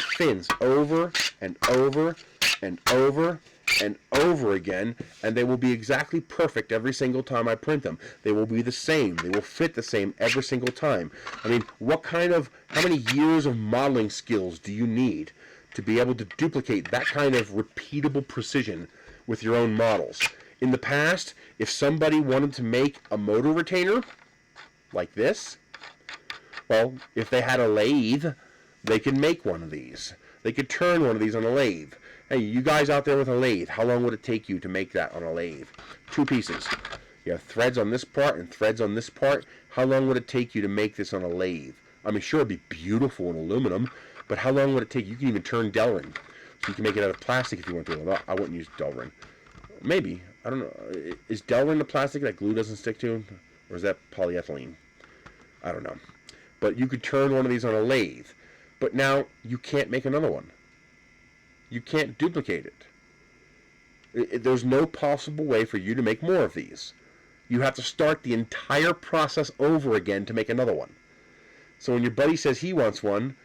fins over and over and over and over again, and they will be exactly perfect every single time I print them. They will be the same. They will fit the same every single time. I mean, how many years of modeling skills do you need to be able to duplicate that kind of repeatable precision with your own models? In the past, if somebody wanted to make a motor retainer like this, well, if they had a lathe, they could make one of these. They could turn one of these on a lathe. Hey, you guys out there with a lathe, how long would it take you to make that on a lathe? 2 pieces. You have threads on this part and threads on this part. How long would it take you to make this on a lathe? I mean, sure, it'd be beautiful in aluminum, but how long would it take? You can even turn Delrin. So you can make it out of plastic if you want to. Well, I wouldn't use Delrin. Maybe. I don't know. Is Delrin the plastic that glue doesn't stick to? Or is that polyethylene? I don't know. But you could turn one of these on a lathe. But now you can't make another one. You can't duplicate it. There's no possible way for you to make more of these. You have to start the entire process over again to make another one. So when your buddy says he wants one,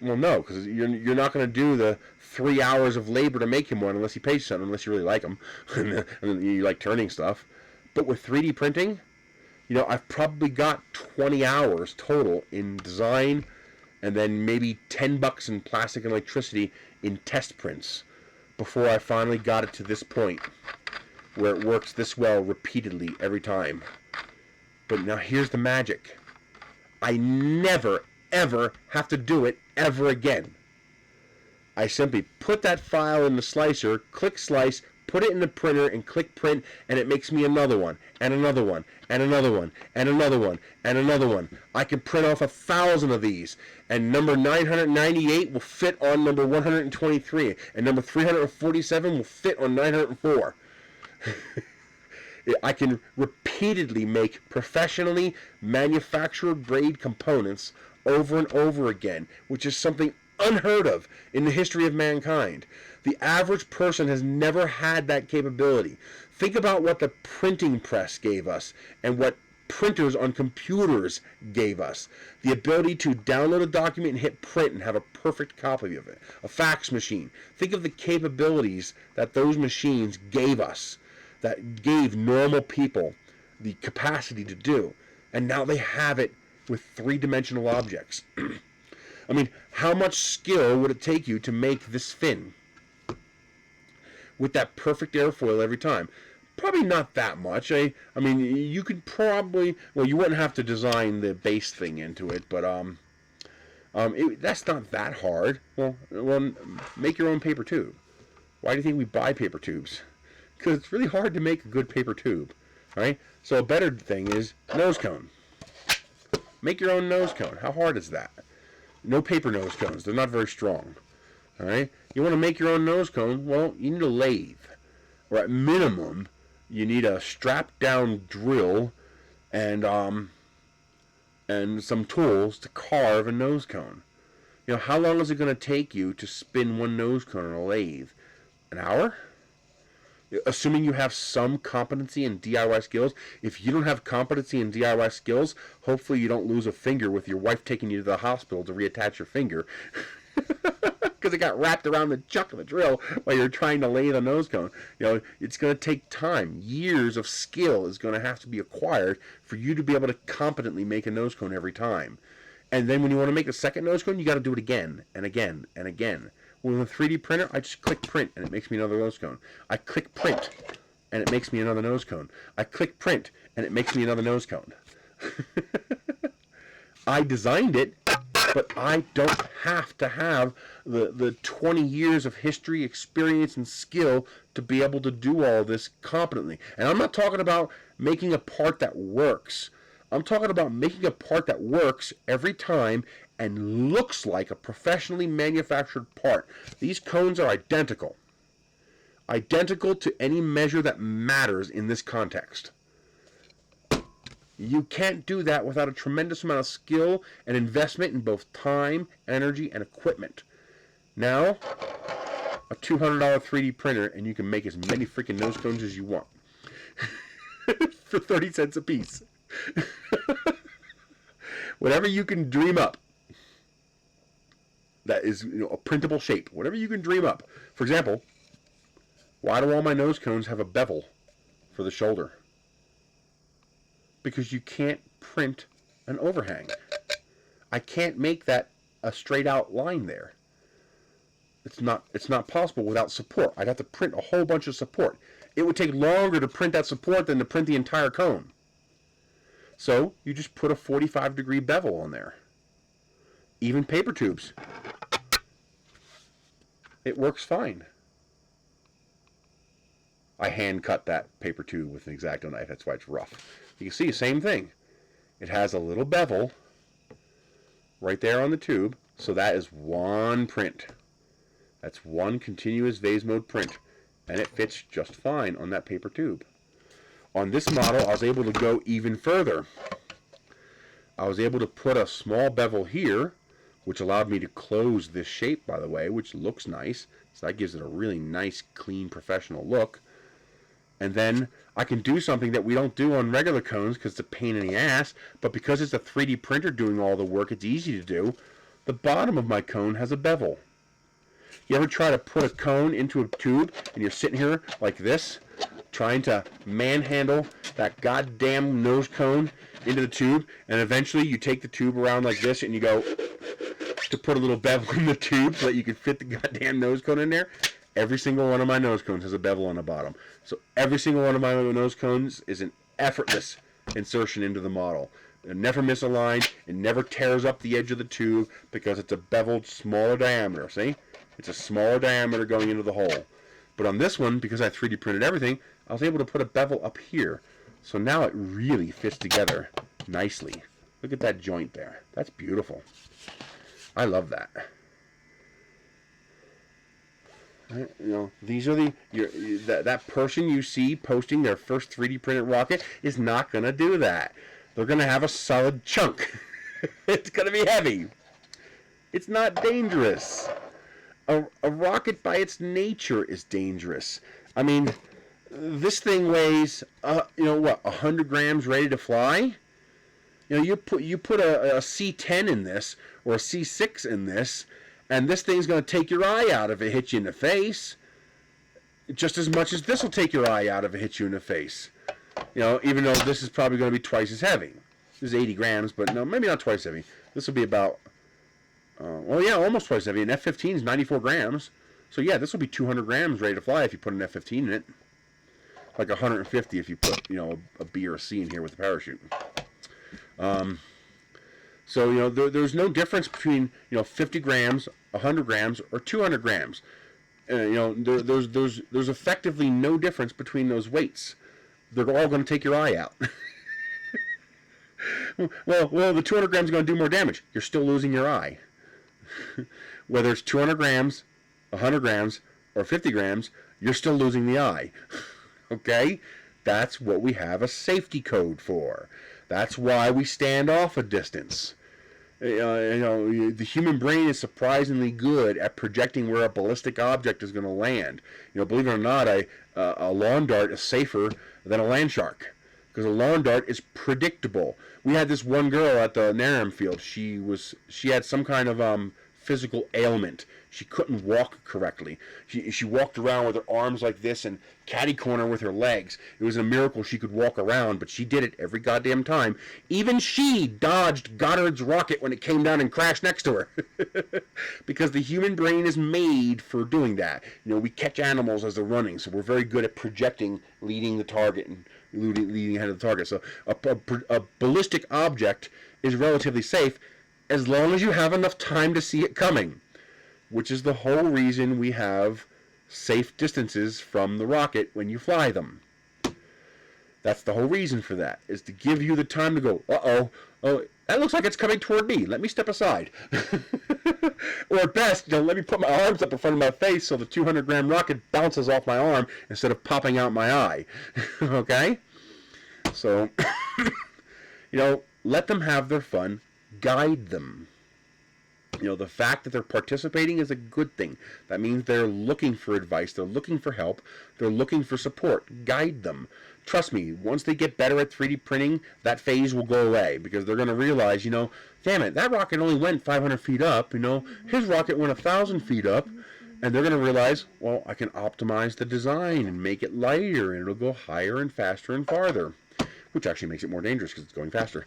well, no, because you're not going to do the 3 hours of labor to make him one unless you pay something, unless you really like them, and you like turning stuff. But with 3D printing, you know, I've probably got 20 hours total in design, and then maybe $10 in plastic and electricity in test prints before I finally got it to this point where it works this well repeatedly every time. But now here's the magic. I never, ever have to do it ever again. I simply put that file in the slicer, click slice, put it in the printer, and click print, and it makes me another one, and another one, and another one, and another one, and another one. I can print off 1,000 of these, and number 998 will fit on number 123, and number 347 will fit on 904. I can repeatedly make professionally manufactured grade components over and over again, which is something unheard of in the history of mankind. The average person has never had that capability. Think about what the printing press gave us and what printers on computers gave us. The ability to download a document and hit print and have a perfect copy of it. A fax machine. Think of the capabilities that those machines gave us, that gave normal people the capacity to do. And now they have it with three-dimensional objects. I mean, how much skill would it take you to make this fin with that perfect airfoil every time? Probably not that much. I mean, you could probably, well, you wouldn't have to design the base thing into it, but that's not that hard. Well, make your own paper tube. Why do you think we buy paper tubes? Because it's really hard to make a good paper tube, right? So a better thing is nose cone. Make your own nose cone. How hard is that? No paper nose cones. They're not very strong. All right? You want to make your own nose cone? Well, you need a lathe. Or at minimum, you need a strapped-down drill and some tools to carve a nose cone. You know, how long is it going to take you to spin one nose cone on a lathe? An hour? Assuming you have some competency in DIY skills. If you don't have competency in DIY skills, hopefully you don't lose a finger with your wife taking you to the hospital to reattach your finger. Because it got wrapped around the chuck of the drill while you're trying to lay the nose cone. It's going to take time. Years of skill is going to have to be acquired for you to be able to competently make a nose cone every time. And then when you want to make a second nose cone, you got to do it again and again and again. With a 3D printer, I just click print and it makes me another nose cone. I click print and it makes me another nose cone. I click print and it makes me another nose cone. I designed it, but I don't have to have the 20 years of history, experience, and skill to be able to do all this competently. And I'm not talking about making a part that works. I'm talking about making a part that works every time and looks like a professionally manufactured part. These cones are identical. Identical to any measure that matters in this context. You can't do that without a tremendous amount of skill and investment in both time, energy, and equipment. Now, a $200 3D printer, and you can make as many freaking nose cones as you want. For 30 cents a piece. Whatever you can dream up that is a printable shape. Whatever you can dream up. For example, why do all my nose cones have a bevel for the shoulder? Because you can't print an overhang. I can't make that a straight out line there. It's not possible without support. I'd have to print a whole bunch of support. It would take longer to print that support than to print the entire cone. So you just put a 45-degree bevel on there. Even paper tubes. It works fine. I hand cut that paper tube with an X-Acto knife. That's why it's rough. You can see the same thing. It has a little bevel right there on the tube. So that is one print. That's one continuous vase mode print. And it fits just fine on that paper tube. On this model, I was able to go even further. I was able to put a small bevel here, which allowed me to close this shape, by the way, which looks nice. So that gives it a really nice, clean, professional look. And then I can do something that we don't do on regular cones because it's a pain in the ass, but because it's a 3D printer doing all the work, it's easy to do. The bottom of my cone has a bevel. You ever try to put a cone into a tube and you're sitting here like this, trying to manhandle that goddamn nose cone into the tube, and eventually you take the tube around like this and you go to put a little bevel in the tube so that you can fit the goddamn nose cone in there? Every single one of my nose cones has a bevel on the bottom. So every single one of my nose cones is an effortless insertion into the model. It never misaligned. It never tears up the edge of the tube because it's a beveled, smaller diameter. See? It's a smaller diameter going into the hole. But on this one, because I 3D printed everything, I was able to put a bevel up here. So now it really fits together nicely. Look at that joint there. That's beautiful. I love that. These are that person you see posting their first 3D printed rocket is not going to do that. They're going to have a solid chunk. It's going to be heavy. It's not dangerous. A rocket by its nature is dangerous. I mean, this thing weighs, 100 grams ready to fly? You put a C10 in this, or a C6 in this, and this thing's going to take your eye out if it hits you in the face. Just as much as this will take your eye out if it hits you in the face. Even though this is probably going to be twice as heavy. This is 80 grams, but no, maybe not twice heavy. This will be about, almost twice heavy. An F-15 is 94 grams. So yeah, this will be 200 grams ready to fly if you put an F-15 in it. Like 150 if you put, a B or a C in here with a parachute. So, there's no difference between, 50 grams, 100 grams, or 200 grams. There's effectively no difference between those weights. They're all going to take your eye out. well, the 200 grams is going to do more damage. You're still losing your eye. Whether it's 200 grams, 100 grams, or 50 grams, you're still losing the eye. Okay? That's what we have a safety code for. That's why we stand off a distance. The human brain is surprisingly good at projecting where a ballistic object is going to land. Believe it or not, a lawn dart is safer than a land shark, because a lawn dart is predictable. We had this one girl at the Naram field. She had some kind of physical ailment. She couldn't walk correctly. She walked around with her arms like this and catty corner with her legs. It was a miracle she could walk around, but she did it every goddamn time. Even she dodged Goddard's rocket when it came down and crashed next to her. Because the human brain is made for doing that. We catch animals as they're running, so we're very good at projecting, leading the target and leading ahead of the target. So a ballistic object is relatively safe as long as you have enough time to see it coming, which is the whole reason we have safe distances from the rocket when you fly them. That's the whole reason for that, is to give you the time to go, oh, that looks like it's coming toward me. Let me step aside. Or at best, let me put my arms up in front of my face so the 200-gram rocket bounces off my arm instead of popping out my eye. Okay? So, let them have their fun. Guide them. The fact that they're participating is a good thing. That means they're looking for advice, they're looking for help, they're looking for support. Guide them. Trust me, once they get better at 3D printing, that phase will go away, because they're going to realize, damn it, that rocket only went 500 feet up, his rocket went 1,000 feet up, and they're going to realize, well, I can optimize the design and make it lighter, and it'll go higher and faster and farther, which actually makes it more dangerous because it's going faster.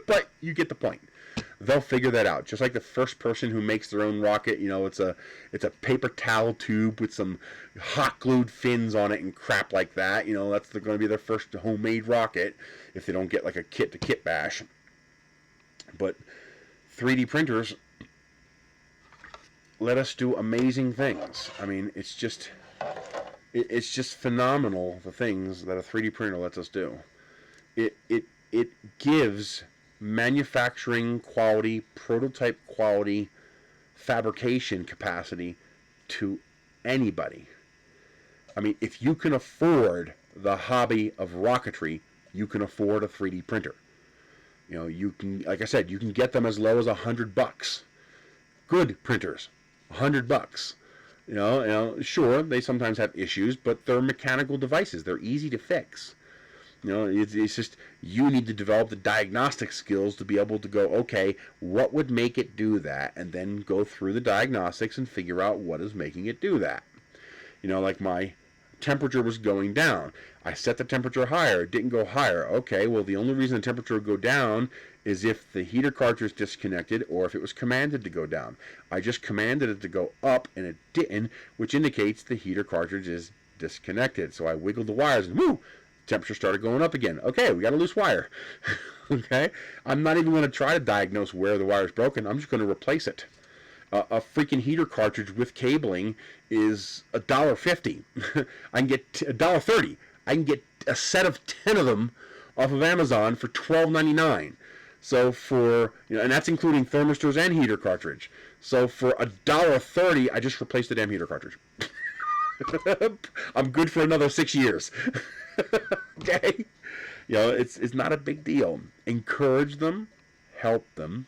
But you get the point. They'll figure that out. Just like the first person who makes their own rocket, it's a paper towel tube with some hot glued fins on it and crap like that. That's going to be their first homemade rocket if they don't get like a kit-to-kit bash. But 3D printers let us do amazing things. I mean, it's just phenomenal, the things that a 3D printer lets us do. It gives manufacturing quality, prototype quality, fabrication capacity to anybody. I mean, if you can afford the hobby of rocketry, you can afford a 3D printer. You can, like I said, you can get them as low as $100. Good printers, $100. Sure, they sometimes have issues, but they're mechanical devices. They're easy to fix. It's just you need to develop the diagnostic skills to be able to go, okay, what would make it do that? And then go through the diagnostics and figure out what is making it do that. Like my temperature was going down. I set the temperature higher. It didn't go higher. Okay, well, the only reason the temperature would go down is if the heater cartridge disconnected or if it was commanded to go down. I just commanded it to go up, and it didn't, which indicates the heater cartridge is disconnected. So I wiggled the wires, and whoo! Temperature started going up again. Okay, we got a loose wire. Okay? I'm not even going to try to diagnose where the wire is broken. I'm just going to replace it. A freaking heater cartridge with cabling is $1.50. I can get $1.30. I can get a set of 10 of them off of Amazon for $12.99. So for, and that's including thermistors and heater cartridge. So for $1.30, I just replaced the damn heater cartridge. I'm good for another 6 years. Okay? It's not a big deal. Encourage them. Help them.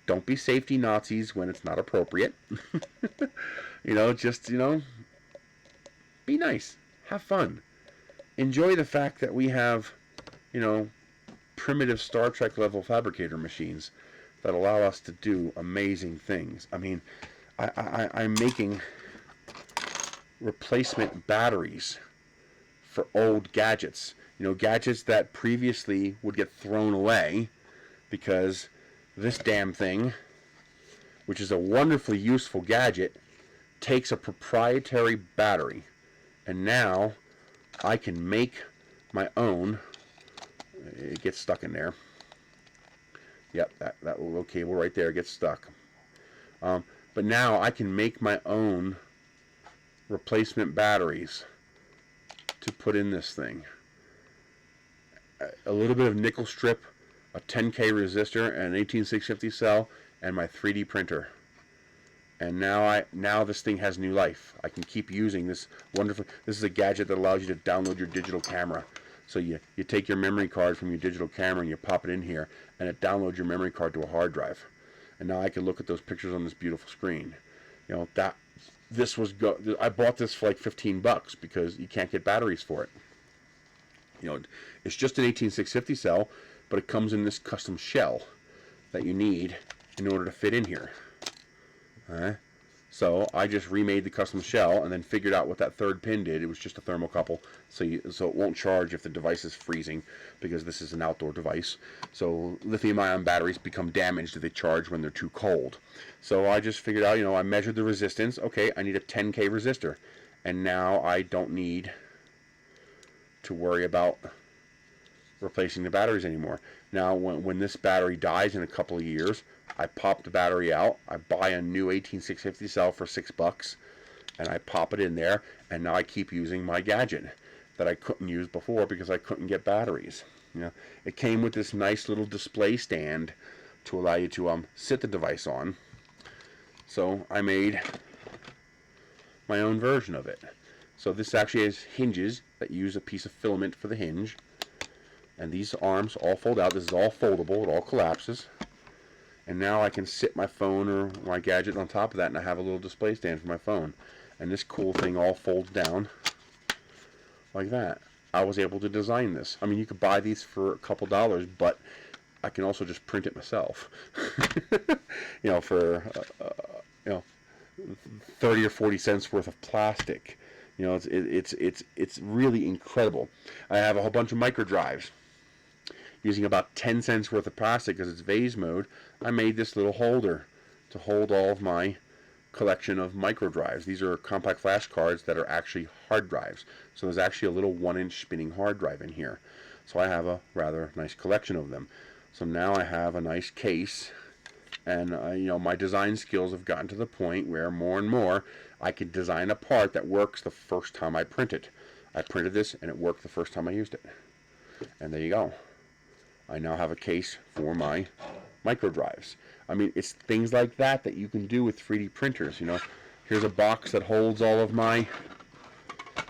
Don't be safety Nazis when it's not appropriate. Be nice. Have fun. Enjoy the fact that we have, primitive Star Trek level fabricator machines that allow us to do amazing things. I mean, I'm making replacement batteries for old gadgets. Gadgets that previously would get thrown away because this damn thing, which is a wonderfully useful gadget, takes a proprietary battery. And now I can make my own. It gets stuck in there. Yep, that little cable right there gets stuck. But now I can make my own replacement batteries to put in this thing. A little bit of nickel strip, a 10K resistor, and an 18650 cell, and my 3D printer. And now this thing has new life. I can keep using this wonderful. This is a gadget that allows you to download your digital camera. So you take your memory card from your digital camera and you pop it in here, and it downloads your memory card to a hard drive. And now I can look at those pictures on this beautiful screen. You know, I bought this for like $15 because you can't get batteries for it. You know, it's just an 18650 cell, but it comes in this custom shell that you need in order to fit in here. So I just remade the custom shell and then figured out what that third pin did. It was just a thermocouple, so it won't charge if the device is freezing, because this is an outdoor device. So lithium-ion batteries become damaged if they charge when they're too cold. So I just figured out, you know, I measured the resistance. Okay, I need a 10K resistor, and now I don't need to worry about replacing the batteries anymore. Now, when this battery dies in a couple of years, I pop the battery out, I buy a new 18650 cell for $6, and I pop it in there, and now I keep using my gadget that I couldn't use before because I couldn't get batteries. You know, it came with this nice little display stand to allow you to sit the device on. So I made my own version of it. So this actually has hinges that use a piece of filament for the hinge. And these arms all fold out. This is all foldable. It all collapses. And now I can sit my phone or my gadget on top of that, and I have a little display stand for my phone. And this cool thing all folds down like that. I was able to design this. I mean, you could buy these for a couple dollars, but I can also just print it myself. You know, for 30 or 40 cents worth of plastic. You know, it's really incredible. I have a whole bunch of micro drives. Using about 10 cents worth of plastic because it's vase mode, I made this little holder to hold all of my collection of micro drives. These are compact flash cards that are actually hard drives. So there's actually a little 1-inch spinning hard drive in here. So I have a rather nice collection of them. So now I have a nice case, and you know, my design skills have gotten to the point where more and more I can design a part that works the first time I print it. I printed this and it worked the first time I used it. And there you go. I now have a case for my micro drives. I mean, it's things like that that you can do with 3D printers. You know, here's a box that holds all of my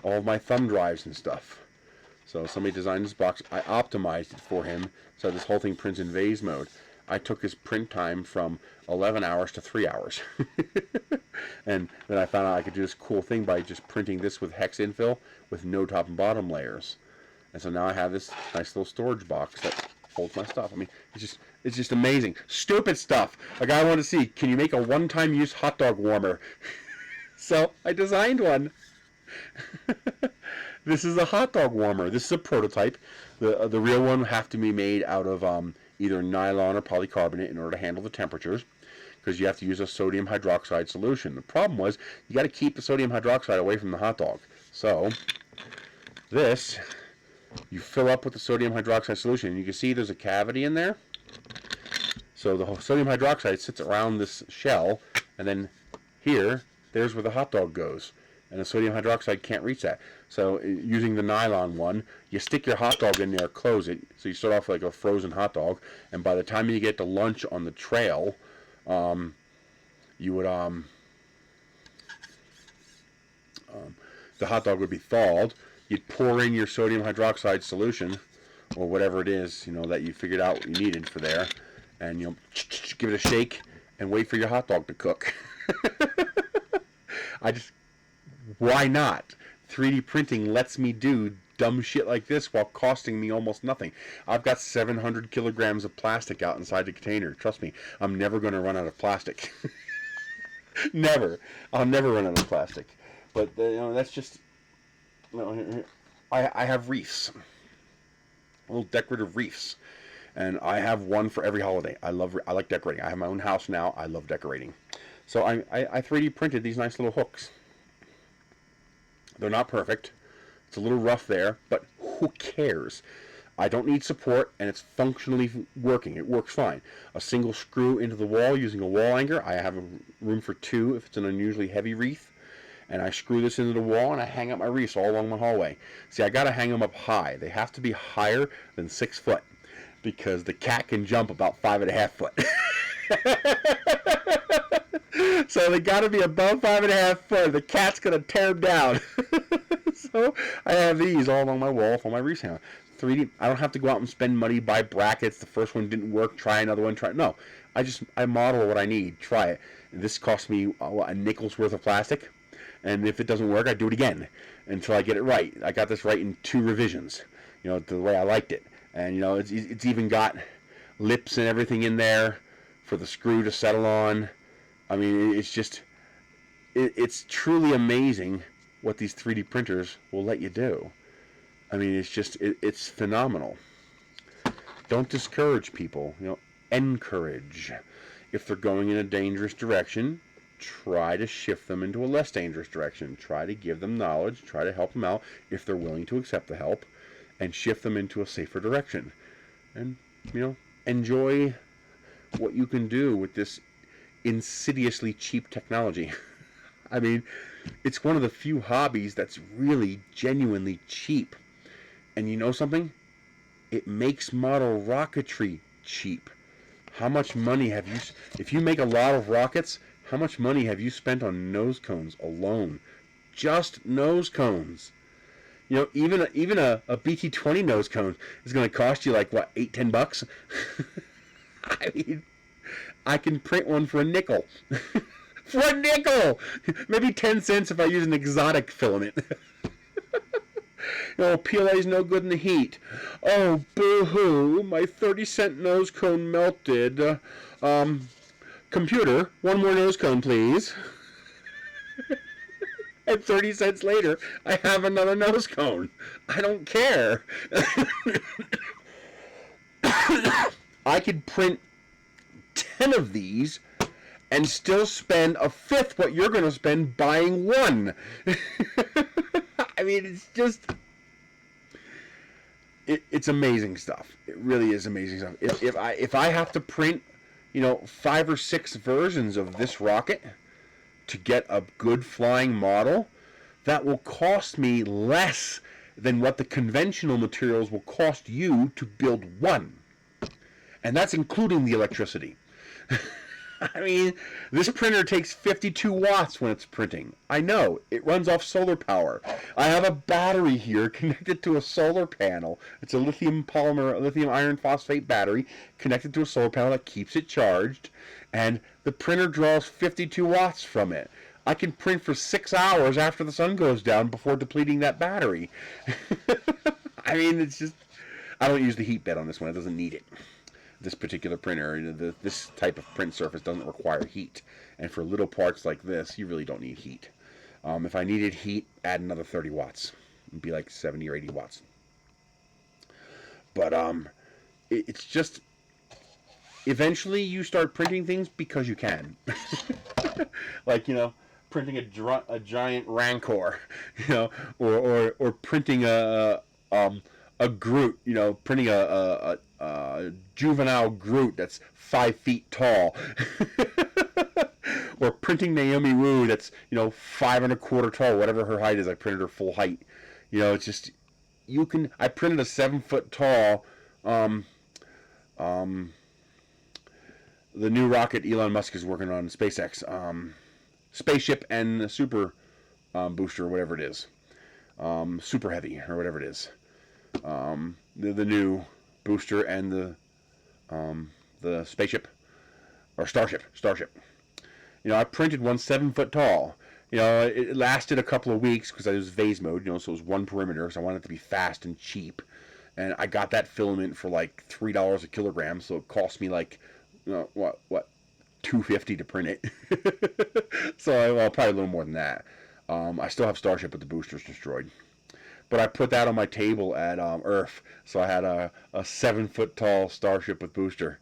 thumb drives and stuff. So somebody designed this box. I optimized it for him so this whole thing prints in vase mode. I took his print time from 11 hours to 3 hours. And then I found out I could do this cool thing by just printing this with hex infill with no top and bottom layers. And so now I have this nice little storage box that holds my stuff. I mean, it's just amazing. Stupid stuff. A guy wanted to see, can you make a one-time use hot dog warmer? So I designed one. This is a hot dog warmer. This is a prototype. The real one would have to be made out of either nylon or polycarbonate in order to handle the temperatures, because you have to use a sodium hydroxide solution. The problem was you got to keep the sodium hydroxide away from the hot dog. So this, you fill up with the sodium hydroxide solution, and you can see there's a cavity in there. So the sodium hydroxide sits around this shell, and then there's where the hot dog goes. And the sodium hydroxide can't reach that. So using the nylon one, you stick your hot dog in there, close it. So you start off like a frozen hot dog, and by the time you get to lunch on the trail, you would the hot dog would be thawed. You'd pour in your sodium hydroxide solution, or whatever it is, you know, that you figured out you needed for there, and you know, give it a shake and wait for your hot dog to cook. Why not? 3D printing lets me do dumb shit like this while costing me almost nothing. I've got 700 kilograms of plastic out inside the container. Trust me, I'm never going to run out of plastic. Never. I'll never run out of plastic. But you know, that's just, you know, I have wreaths, little decorative wreaths, and I have one for every holiday. I like decorating. I have my own house now. I love decorating. So I 3D printed these nice little hooks. They're not perfect. It's a little rough there, but who cares? I don't need support, and it's functionally working. It works fine. A single screw into the wall using a wall anchor. I have room for two if it's an unusually heavy wreath. And I screw this into the wall, and I hang up my wreaths all along my hallway. See, I got to hang them up high. They have to be higher than 6 foot, because the cat can jump about 5.5 foot. So they got to be above 5.5 foot. The cat's going to tear them down. So I have these all along my wall for my wreaths hang. 3D. I don't have to go out and spend money, buy brackets. The first one didn't work. Try another one. No, I model what I need. Try it. This cost me a nickel's worth of plastic, and if it doesn't work, I do it again until I get it right. I got this right in 2 revisions. The way I liked it, and it's even got lips and everything in there for the screw to settle on. I mean, it's truly amazing what these 3D printers will let you do. I mean, it's phenomenal. Don't discourage people. Encourage. If they're going in a dangerous direction, try to shift them into a less dangerous direction. Try to give them knowledge. Try to help them out if they're willing to accept the help, and shift them into a safer direction. And, enjoy what you can do with this insidiously cheap technology. I mean, it's one of the few hobbies that's really genuinely cheap. And you know something? It makes model rocketry cheap. How much money have you, if you make a lot of rockets, how much money have you spent on nose cones alone? Just nose cones. Even a BT20 nose cone is going to cost you like, what, $8-10? I mean, I can print one for a nickel. For a nickel! Maybe 10 cents if I use an exotic filament. PLA's no good in the heat. Oh, boo-hoo, my 30-cent nose cone melted. Computer, one more nose cone, please. And 30 cents later, I have another nose cone. I don't care. I could print 10 of these and still spend a fifth what you're going to spend buying one. I mean, it's just... It's amazing stuff. It really is amazing stuff. If I have to print, 5 or 6 versions of this rocket to get a good flying model, that will cost me less than what the conventional materials will cost you to build one. And that's including the electricity. I mean, this printer takes 52 watts when it's printing. I know, it runs off solar power. I have a battery here connected to a solar panel. It's a lithium iron phosphate battery connected to a solar panel that keeps it charged. And the printer draws 52 watts from it. I can print for 6 hours after the sun goes down before depleting that battery. I mean, it's just... I don't use the heat bed on this one. It doesn't need it. This particular printer, this type of print surface doesn't require heat. And for little parts like this, you really don't need heat. If I needed heat, add another 30 watts. It'd be like 70 or 80 watts. But it's just... Eventually, you start printing things because you can. Like, printing a giant Rancor, or printing a Groot, printing a juvenile Groot that's 5 feet tall. Or printing Naomi Wu that's, 5 1/4 tall, whatever her height is. I printed her full height. It's just, I printed a 7 foot tall, the new rocket Elon Musk is working on, SpaceX, spaceship and super booster, or whatever it is, super heavy, or whatever it is, the new booster and the spaceship, or starship. I printed one 7 foot tall. It lasted a couple of weeks because I was vase mode, so it was one perimeter, so I wanted it to be fast and cheap, and I got that filament for like $3 a kilogram, so it cost me like, what, $2.50 to print it. So probably a little more than that. I still have Starship, but the booster's destroyed. But I put that on my table at Earth, so I had a 7 foot tall Starship with booster,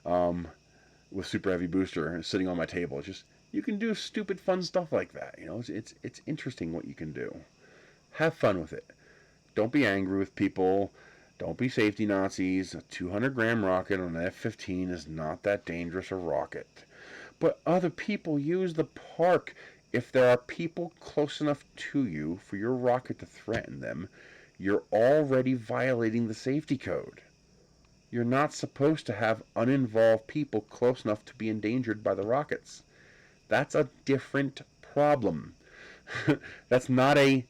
with super heavy booster sitting on my table. It's just, you can do stupid fun stuff like that. It's interesting what you can do. Have fun with it. Don't be angry with people. Don't be safety Nazis. A 200-gram rocket on an F-15 is not that dangerous a rocket. But other people use the park. If there are people close enough to you for your rocket to threaten them, you're already violating the safety code. You're not supposed to have uninvolved people close enough to be endangered by the rockets. That's a different problem. That's not a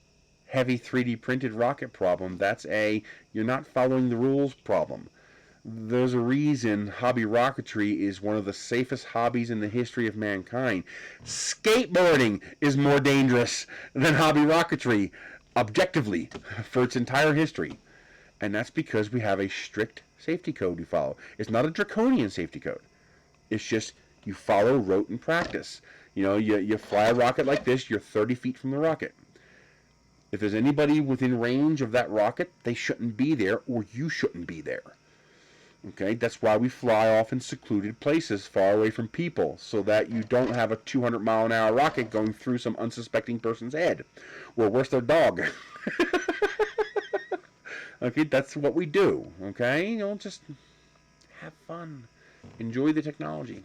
heavy 3D printed rocket problem. That's a you're not following the rules problem. There's a reason hobby rocketry is one of the safest hobbies in the history of mankind. Skateboarding is more dangerous than hobby rocketry, objectively, for its entire history. And that's because we have a strict safety code we follow. It's not a draconian safety code. It's just you follow rote and practice. You know, you fly a rocket like this, you're 30 feet from the rocket. If there's anybody within range of that rocket, they shouldn't be there, or you shouldn't be there. Okay, that's why we fly off in secluded places far away from people, so that you don't have a 200-mile-an-hour rocket going through some unsuspecting person's head, or worse, their dog. Okay, that's what we do. Okay, you know, just have fun, enjoy the technology.